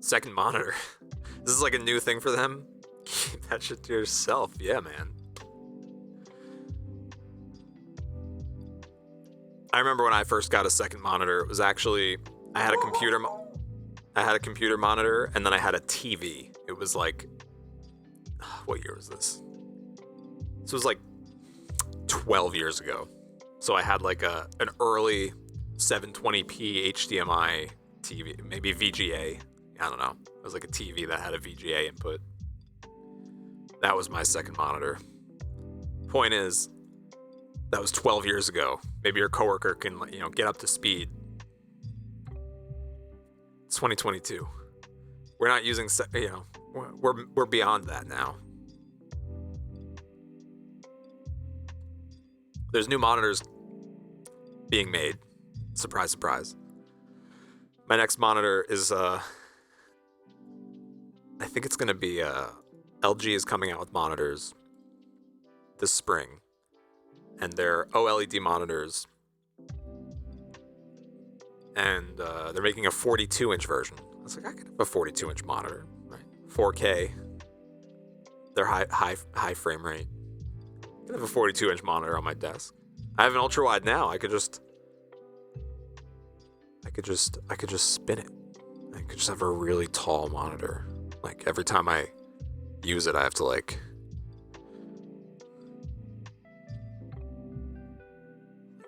Second monitor. This is like a new thing for them. Keep that shit to yourself. Yeah, man. I remember when I first got a second monitor, it was actually, I had a computer monitor, and then I had a TV. It was like, what year was this? This was like 12 years ago. So I had like an early 720p HDMI TV, maybe VGA. I don't know. It was like a TV that had a VGA input. That was my second monitor. Point is, that was 12 years ago. Maybe your coworker can, you know, get up to speed. It's 2022. We're not using, you know, we're beyond that now. There's new monitors being made. Surprise, surprise. My next monitor is, I think it's gonna be, LG is coming out with monitors this spring, and they're OLED monitors, and they're making a 42-inch version. I was like, I could have a 42-inch monitor, right? 4K. They're high frame rate. I could have a 42-inch monitor on my desk. I have an ultra wide now. I could just spin it. I could just have a really tall monitor. Like, every time I use it, I have to like,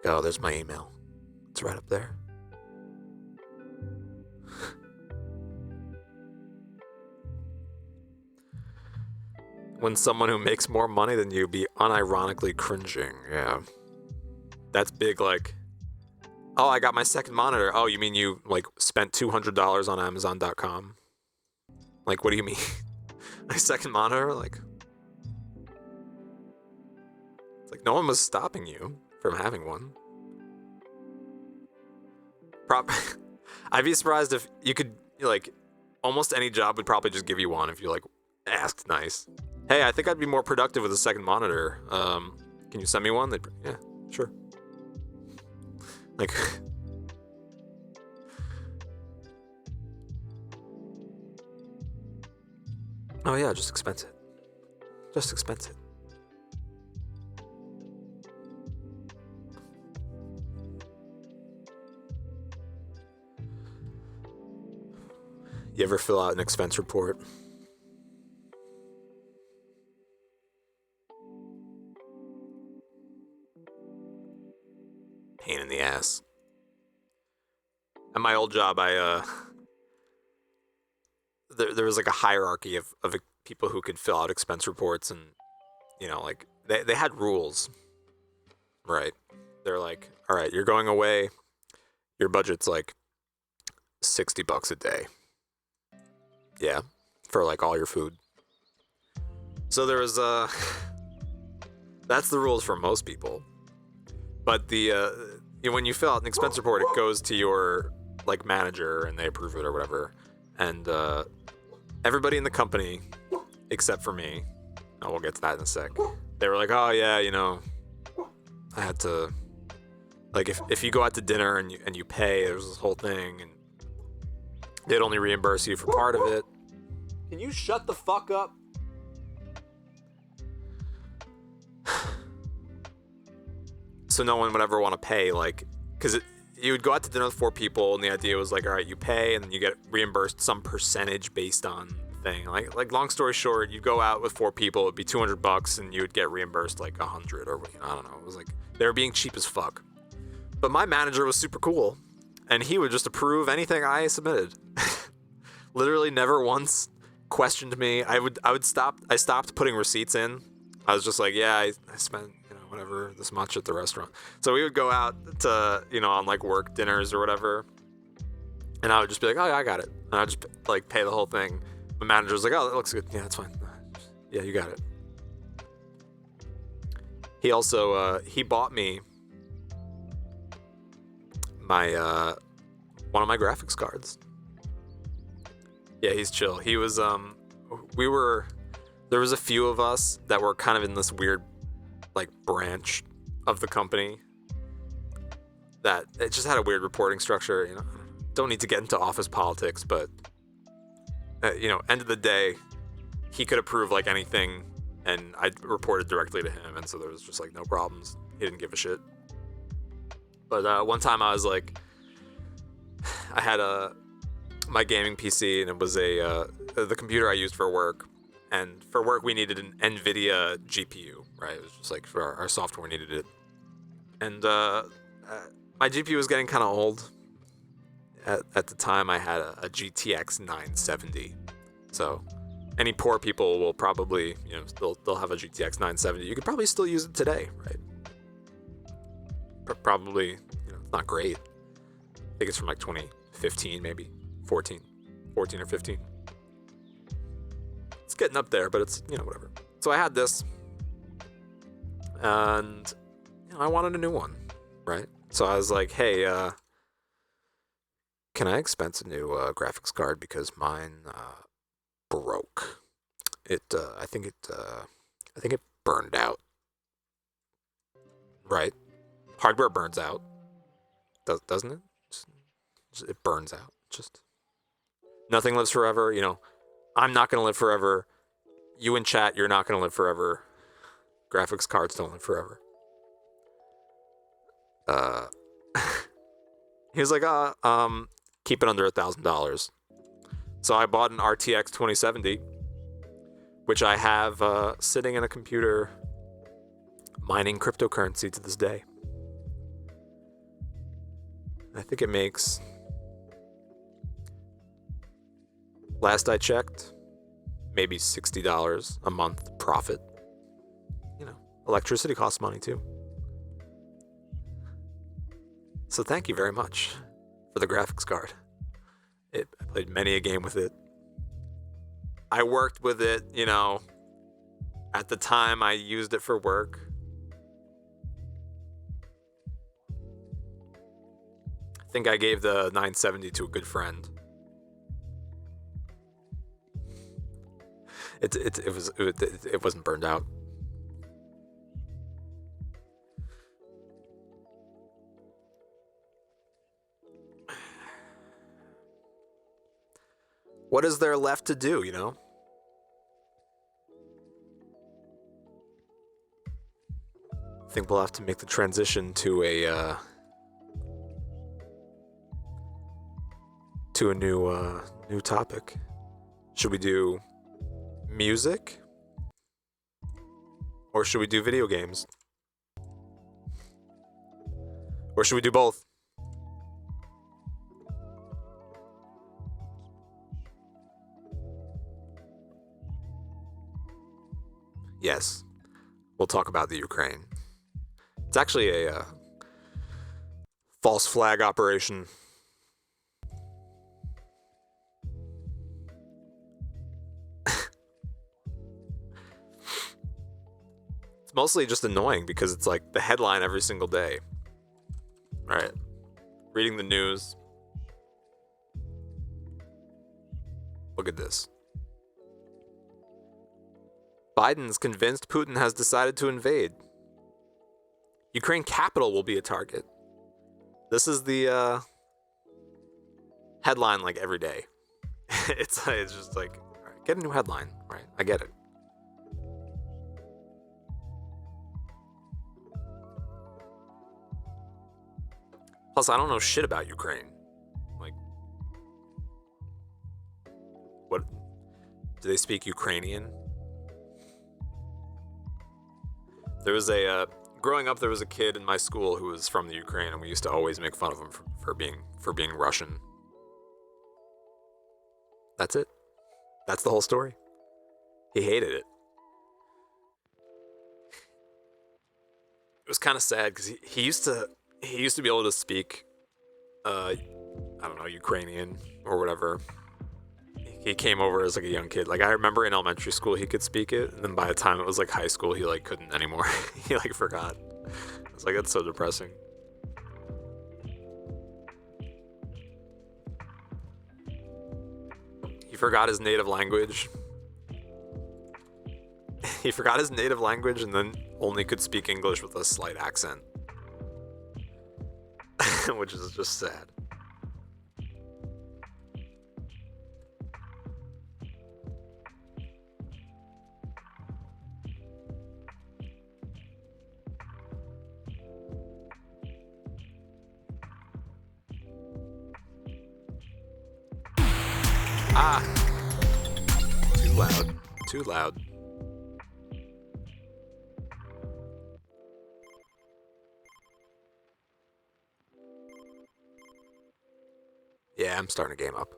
oh, there's my email. It's right up there. When someone who makes more money than you be unironically cringing. Yeah. That's big, like, oh, I got my second monitor. Oh, you mean you like spent $200 on Amazon.com? Like, what do you mean? My second monitor? Like, it's like no one was stopping you from having one. I'd be surprised if you could, like, almost any job would probably just give you one if you like asked nice. Hey, I think I'd be more productive with a second monitor. Can you send me one? Yeah, sure. Like, Oh yeah, just expense it. Just expense it. You ever fill out an expense report? Pain in the ass. At my old job, there was like a hierarchy of people who could fill out expense reports, and like they had rules, right? They're like, all right, you're going away, your budget's like $60 a day. Yeah, for like all your food. So there was that's the rules for most people. But when you fill out an expense report, it goes to your like manager and they approve it or whatever. And everybody in the company, except for me, we'll get to that in a sec. They were like, oh yeah, I had to, like if you go out to dinner and you pay, there's this whole thing, and they'd only reimburse you for part of it. Can you shut the fuck up? So no one would ever want to pay, like, because you would go out to dinner with 4 people, and the idea was like, all right, you pay, and then you get reimbursed some percentage based on the thing. Like long story short, you'd go out with 4 people, it'd be $200, and you would get reimbursed like 100, or I don't know. It was like they were being cheap as fuck. But my manager was super cool, and he would just approve anything I submitted. Literally never once questioned me. I stopped putting receipts in. I was just like, yeah, I spent whatever, this much at the restaurant. So we would go out to, on like work dinners or whatever. And I would just be like, oh yeah, I got it. And I'd just like pay the whole thing. My manager was like, oh, that looks good. Yeah, that's fine. Yeah, you got it. He also, he bought me my, one of my graphics cards. Yeah, he's chill. He was, there was a few of us that were kind of in this weird like branch of the company that it just had a weird reporting structure. Don't need to get into office politics, but end of the day, he could approve like anything, and I reported directly to him, and so there was just like no problems. He didn't give a shit. But one time I was like, I had my gaming PC, and it was the computer I used for work. And for work, we needed an NVIDIA GPU, right? It was just like for our software needed it. And my GPU was getting kind of old. At the time, I had a GTX 970. So any poor people will probably, they'll have a GTX 970. You could probably still use it today, right? Probably, it's not great. I think it's from like 2015, maybe 14 or 15. It's getting up there, but it's, whatever. So I had this, and I wanted a new one, right? So I was like, hey, can I expense a new graphics card because mine broke? I think it burned out. Right? Hardware burns out, doesn't it? It burns out. Just nothing lives forever. I'm not going to live forever. You in chat, you're not going to live forever. Graphics cards don't live forever. He was like, keep it under $1,000. So I bought an RTX 2070, which I have sitting in a computer mining cryptocurrency to this day. I think it makes, last I checked, maybe $60 a month profit. Electricity costs money too. So thank you very much for the graphics card. I played many a game with it. I worked with it, at the time I used it for work. I think I gave the 970 to a good friend. It wasn't burned out. What is there left to do, think we'll have to make the transition to a new topic. Should we do music? Or should we do video games? Or should we do both? Yes, we'll talk about the Ukraine. It's actually a false flag operation. It's mostly just annoying because it's like the headline every single day. Right? Reading the news. Look at this. Biden's convinced Putin has decided to invade. Ukraine capital will be a target. This is the headline like every day. It's just like, all right, get a new headline, right? I get it. Plus, I don't know shit about Ukraine. Like, what? Do they speak Ukrainian? There was growing up, there was a kid in my school who was from the Ukraine, and we used to always make fun of him for being Russian. That's it. That's the whole story. He hated it. It was kind of sad because he used to be able to speak, I don't know, Ukrainian or whatever. He came over as like a young kid. Like I remember in elementary school he could speak it, and then by the time it was like high school he like couldn't anymore. He like forgot. I was like, that's so depressing. He forgot his native language. He forgot his native language and then only could speak English with a slight accent. Which is just sad. Ah! Too loud. Too loud. Yeah, I'm starting a game up.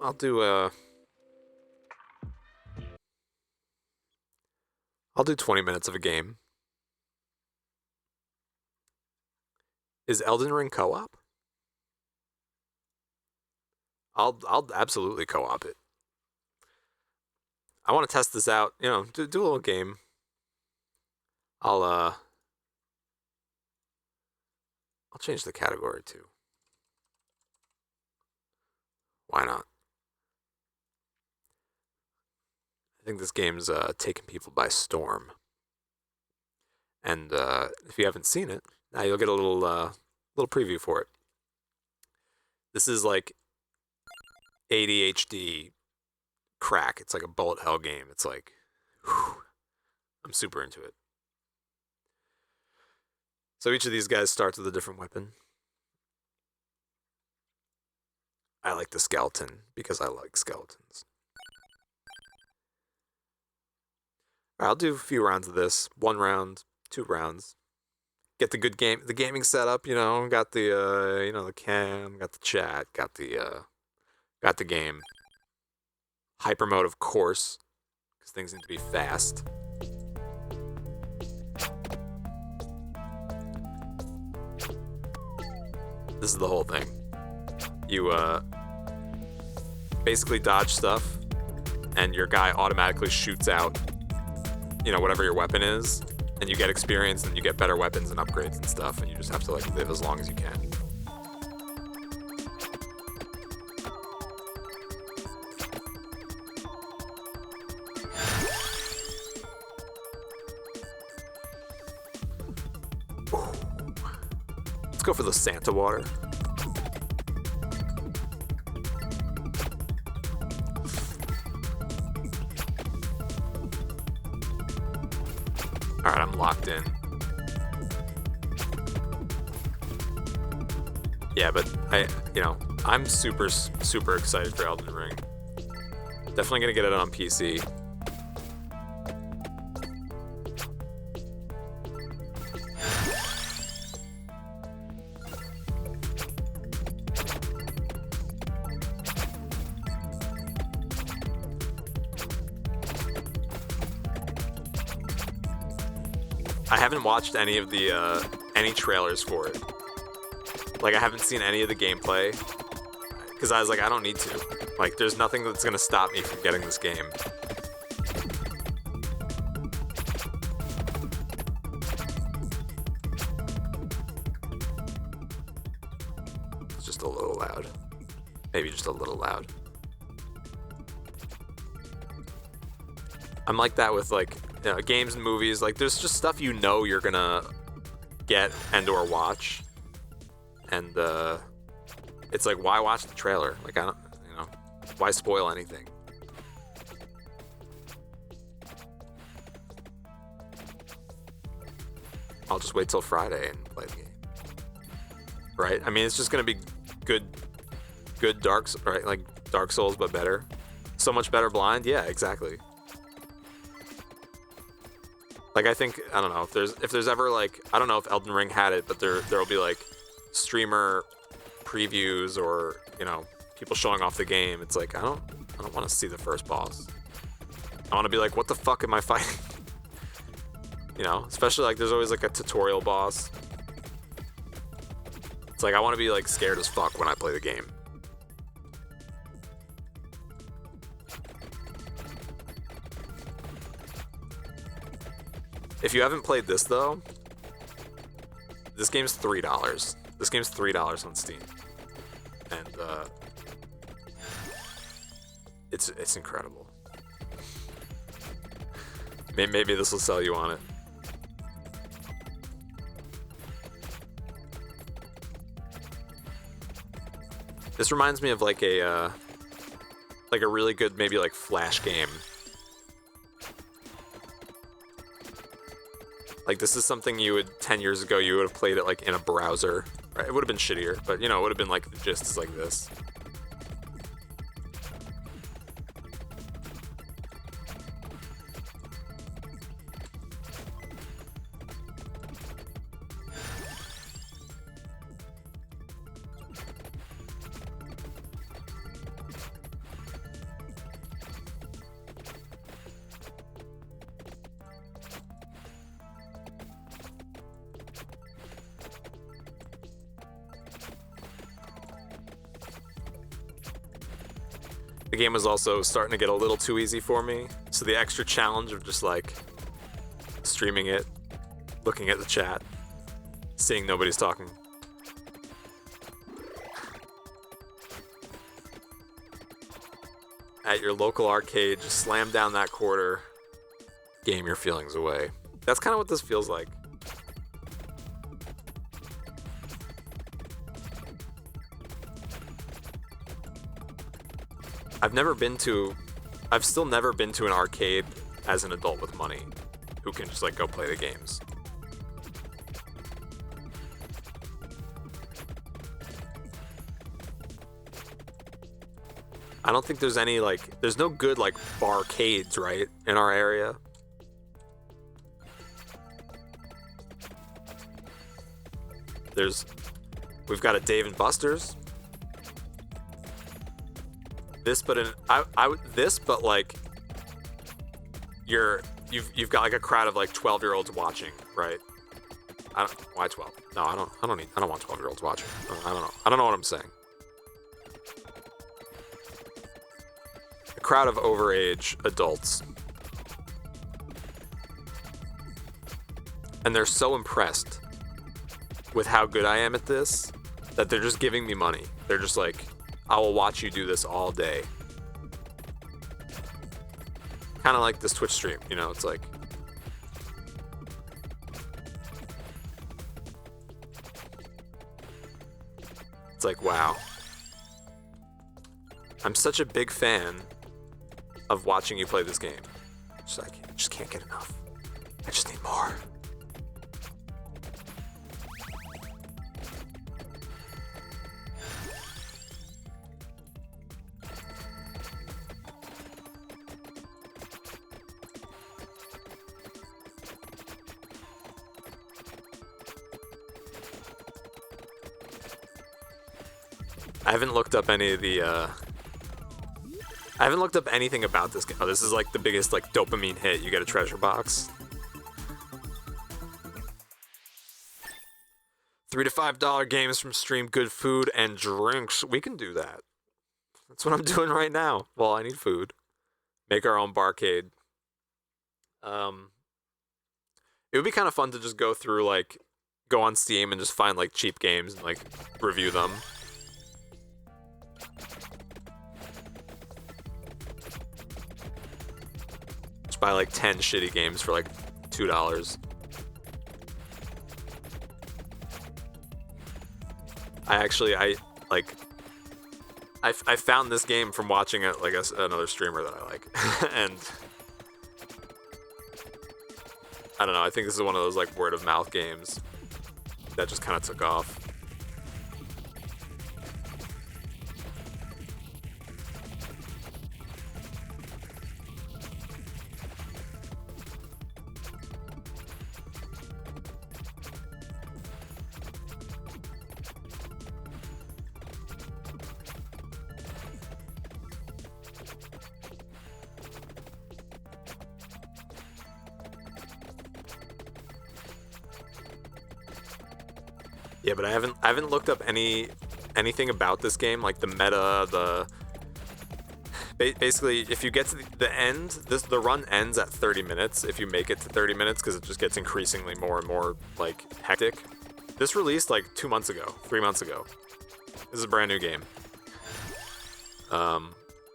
I'll do 20 minutes of a game. Is Elden Ring co-op? I'll absolutely co-op it. I want to test this out, you know, do a little game. I'll change the category too. Why not? I think this game's taken people by storm. And if you haven't seen it, now you'll get a little preview for it. This is like ADHD crack. It's like a bullet hell game. It's like, whew, I'm super into it. So each of these guys starts with a different weapon. I like the skeleton because I like skeletons. I'll do a few rounds of this. 1 round, 2 rounds. Get the good game, the gaming setup. You know, got the the cam, got the chat, got the game. Hyper mode, of course, because things need to be fast. This is the whole thing. You basically dodge stuff, and your guy automatically shoots out, you know, whatever your weapon is, and you get experience, and you get better weapons and upgrades and stuff, and you just have to like live as long as you can. Let's go for the Santa water. locked in. Yeah, but I'm super excited for Elden Ring. Definitely gonna get it on PC. I haven't watched any of the any trailers for it. Like, I haven't seen any of the gameplay because I was like, I don't need to. Like, there's nothing that's gonna stop me from getting this game. It's just a little loud. Maybe just a little loud. I'm like that with like games and movies. Like, there's just stuff you're gonna get and or watch, and it's like, why watch the trailer? Like, I don't, why spoil anything? I'll just wait till Friday and play the game. Right? I mean, it's just gonna be good Dark Souls, but better. So much better blind. Yeah, exactly. Like, I think, I don't know, if there's ever, like, I don't know if Elden Ring had it, but there'll be like streamer previews or, people showing off the game. It's like, I don't want to see the first boss. I want to be like, what the fuck am I fighting? Especially like there's always like a tutorial boss. It's like, I want to be like scared as fuck when I play the game. If you haven't played this though, this game's $3. This game's $3 on Steam, and it's incredible. Maybe this will sell you on it. This reminds me of like a really good maybe like Flash game. Like, this is something 10 years ago, you would have played it like in a browser. Right? It would have been shittier, but it would have been like, the gist is like this. The game was also starting to get a little too easy for me, so the extra challenge of just like streaming it, looking at the chat, seeing nobody's talking. At your local arcade, just slam down that quarter, game your feelings away. That's kind of what this feels like. I've still never been to an arcade as an adult with money who can just like go play the games. I don't think there's any there's no good like barcades, right, in our area. We've got a Dave & Buster's. But like you've got like a crowd of like 12-year-olds watching, right? Why 12? No, I don't want 12-year-olds watching. I don't know what I'm saying. A crowd of overage adults. And they're so impressed with how good I am at this that they're just giving me money. They're just like, I will watch you do this all day. Kind of like this Twitch stream, it's like... It's like, wow. I'm such a big fan of watching you play this game. I just can't get enough. I just need more. I haven't looked up any of the, I haven't looked up anything about this game. Oh, this is like the biggest like dopamine hit. You get a treasure box. $3 to $5 games from stream, good food and drinks. We can do that. That's what I'm doing right now. Well, I need food. Make our own barcade. It would be kind of fun to just go through, like, go on Steam and just find, like, cheap games and, like, review them. Just buy, like, 10 shitty games for, like, $2. I found this game from watching it, like, another streamer that I like. And I don't know, I think this is one of those, like, word of mouth games that just kind of took off. Yeah, but I haven't looked up anything about this game, like the meta, basically if you get to the end, the run ends at 30 minutes if you make it to 30 minutes, because it just gets increasingly more and more like hectic. This released like 3 months ago. This is a brand new game.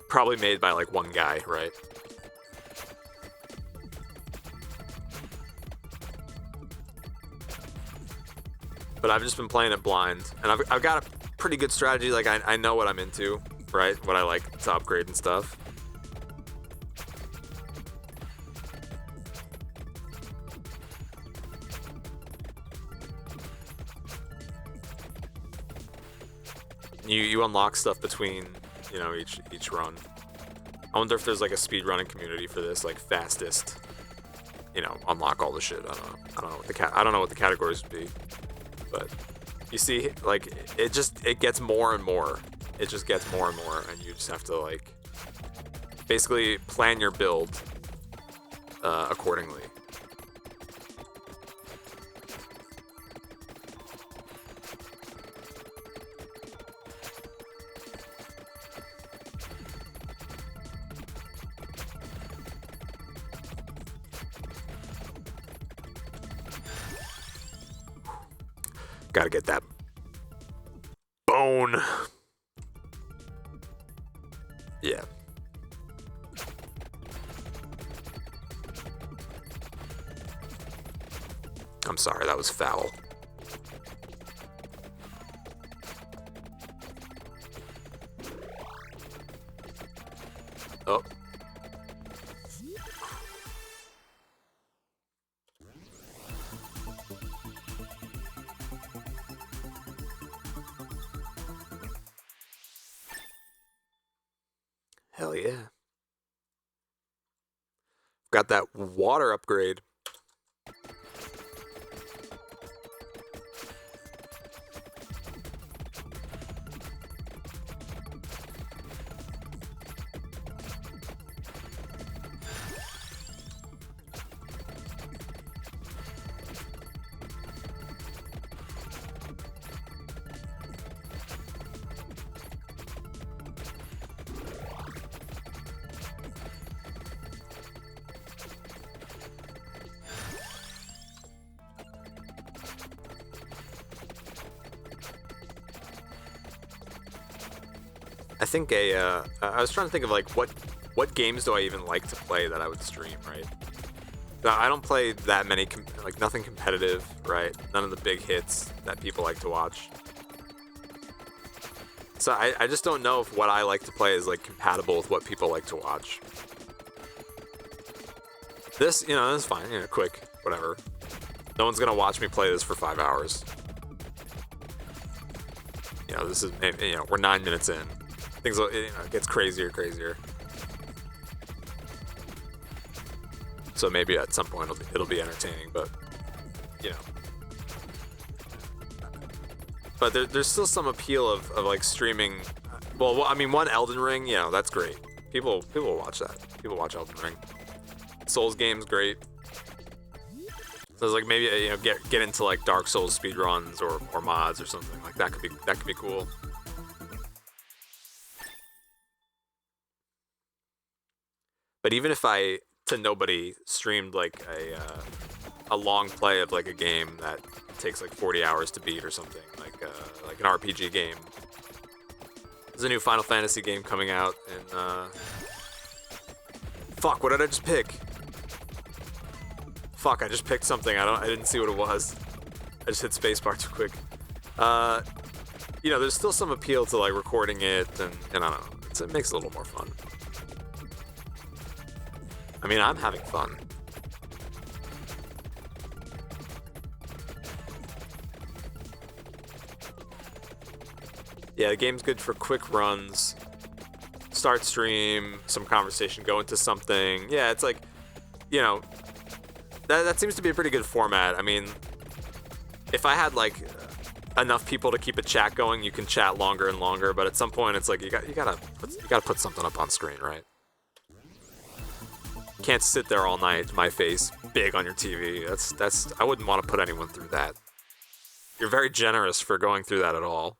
Probably made by like one guy, right? But I've just been playing it blind, and I've got a pretty good strategy. Like I know what I'm into, right? What I like to upgrade and stuff. You unlock stuff between, you know, each run. I wonder if there's like a speedrunning community for this, like fastest, you know, unlock all the shit. I don't know what the categories would be. But you see, like, it gets more and more. It just gets more and more, and you just have to, like, basically plan your build accordingly. Gotta get that bone. Yeah. I'm sorry, that was foul. Oh. Hell yeah. Got that water upgrade. I think I was trying to think of like what games do I even like to play that I would stream, right? I don't play that many, like nothing competitive, right? None of the big hits that people like to watch. So I just don't know if what I like to play is like compatible with what people like to watch. This, you know, this is fine, you know, quick, whatever. No one's gonna watch me play this for 5 hours. You know, this is, you know, we're 9 minutes in. Things, you know, it gets crazier. So maybe at some point it'll be entertaining, but you know, but there's still some appeal of like streaming. Well, I mean, one Elden Ring, you know, that's great. People will watch that. People watch Elden Ring. Souls games, great. So it's like maybe, you know, get into like Dark Souls speedruns or mods or something like that. Could be cool. But even if I, to nobody, streamed like a long play of like a game that takes like 40 hours to beat or something, like an RPG game. There's a new Final Fantasy game coming out, and fuck, what did I just pick? Fuck, I just picked something. I didn't see what it was. I just hit spacebar too quick. You know, there's still some appeal to like recording it, and I don't know. It makes it a little more fun. I mean, I'm having fun. Yeah, the game's good for quick runs. Start stream, some conversation, go into something. Yeah, it's like, you know, that seems to be a pretty good format. I mean, if I had like enough people to keep a chat going, you can chat longer and longer. But at some point, it's like you gotta put something up on screen, right? You can't sit there all night, my face big on your TV. That's I wouldn't want to put anyone through that. You're very generous for going through that at all.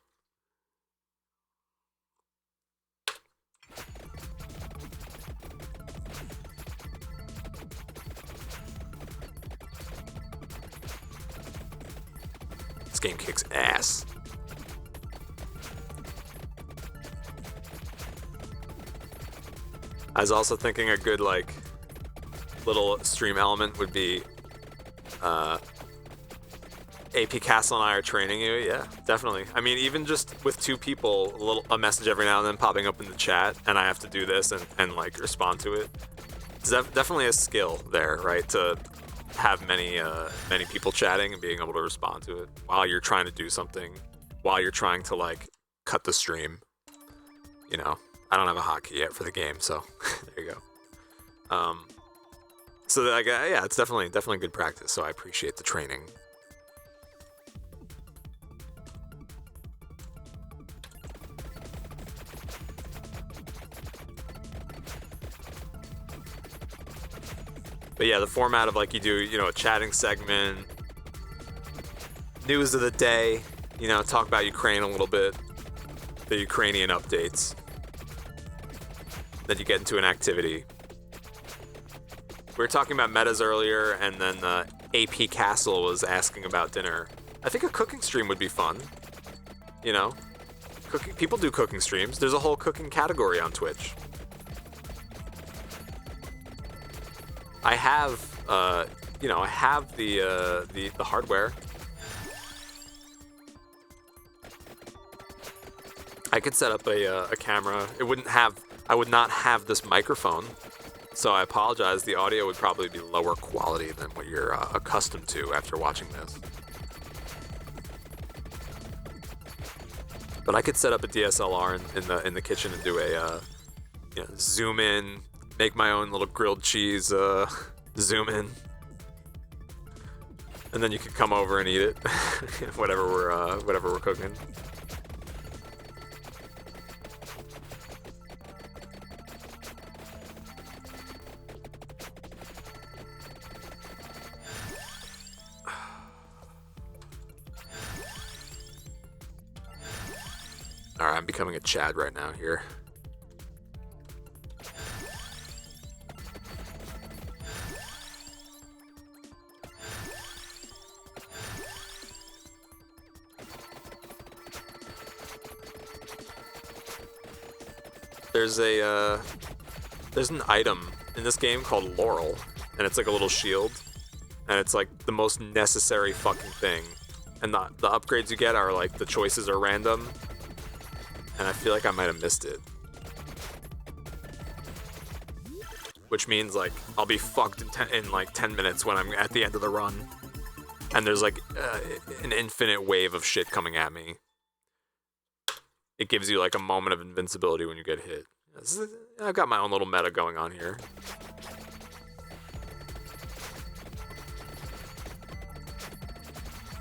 This game kicks ass. I was also thinking a good like little stream element would be AP Castle and I are training you. Yeah, definitely. I mean, even just with two people, a message every now and then popping up in the chat, and I have to do this and like respond to it. It's definitely a skill there, right? To have many people chatting and being able to respond to it while you're trying to do something, while you're trying to like cut the stream. You know, I don't have a hotkey yet for the game, so there you go. So like, yeah, it's definitely good practice. So I appreciate the training. But yeah, the format of like you do, you know, a chatting segment, news of the day, you know, talk about Ukraine a little bit, the Ukrainian updates. Then you get into an activity. We were talking about metas earlier, and then AP Castle was asking about dinner. I think a cooking stream would be fun. You know, people do cooking streams. There's a whole cooking category on Twitch. I have, you know, I have the hardware. I could set up a camera. I would not have this microphone, so I apologize. The audio would probably be lower quality than what you're accustomed to after watching this. But I could set up a DSLR in the kitchen and do a you know, zoom in. Make my own little grilled cheese zoom in, and then you can come over and eat it, whatever we're cooking. All right, I'm becoming a Chad right now here. There's an item in this game called Laurel, and it's like a little shield, and it's like the most necessary fucking thing. And the upgrades you get are like the choices are random, and I feel like I might have missed it. Which means like I'll be fucked in like 10 minutes when I'm at the end of the run, and there's like an infinite wave of shit coming at me. It gives you like a moment of invincibility when you get hit. I've got my own little meta going on here.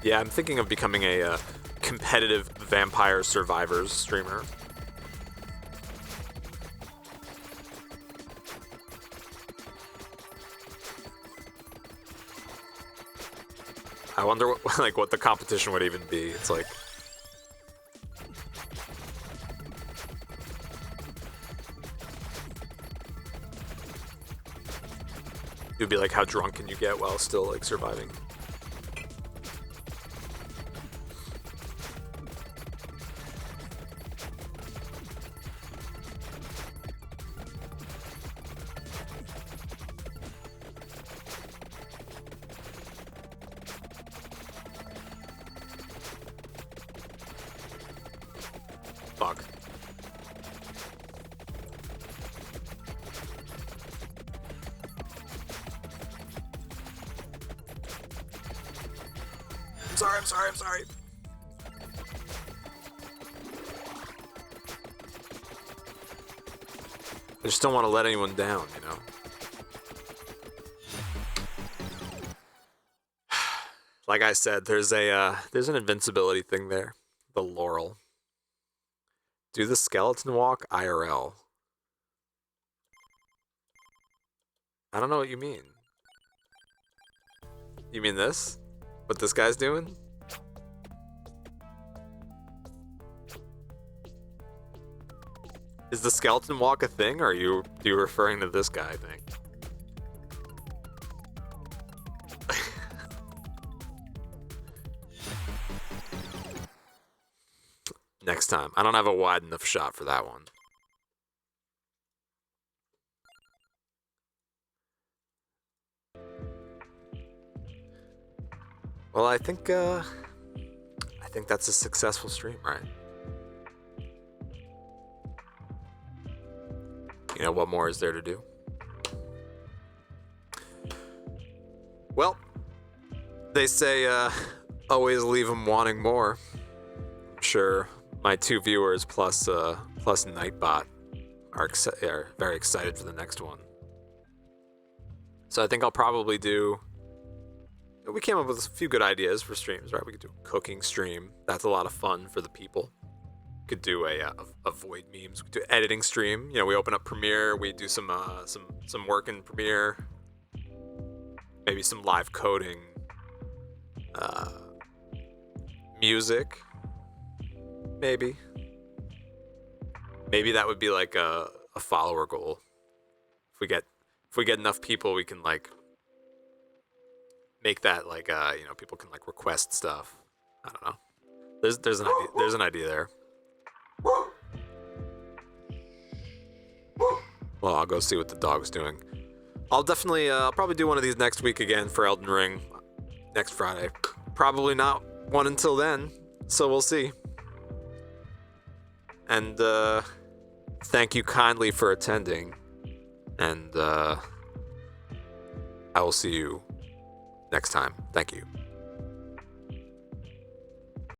Yeah, I'm thinking of becoming a competitive Vampire Survivors streamer. I wonder what, like, what the competition would even be. It's like, it would be like, how drunk can you get while still like surviving? Fuck. I'm sorry. I just don't want to let anyone down, you know? Like I said, there's an invincibility thing there. The Laurel. Do the skeleton walk IRL. I don't know what you mean. You mean this? What this guy's doing? Is the skeleton walk a thing, or are you referring to this guy thing? Next time. I don't have a wide enough shot for that one. Well, I think that's a successful stream, right? You know, what more is there to do? Well, they say always leave them wanting more. I'm sure my 2 viewers plus Nightbot are very excited for the next one. So I think I'll probably do... We came up with a few good ideas for streams, right? We could do a cooking stream. That's a lot of fun for the people. We could do a Void memes. We could do an editing stream. You know, we open up Premiere. We do some work in Premiere. Maybe some live coding. Music. Maybe that would be like a follower goal. If we get enough people, we can like make that like you know, people can like request stuff. I don't know. There's an idea there. Well, I'll go see what the dog's doing. I'll probably do one of these next week again for Elden Ring next Friday. Probably not one until then, so we'll see. And thank you kindly for attending, and I will see you next time. Thank you.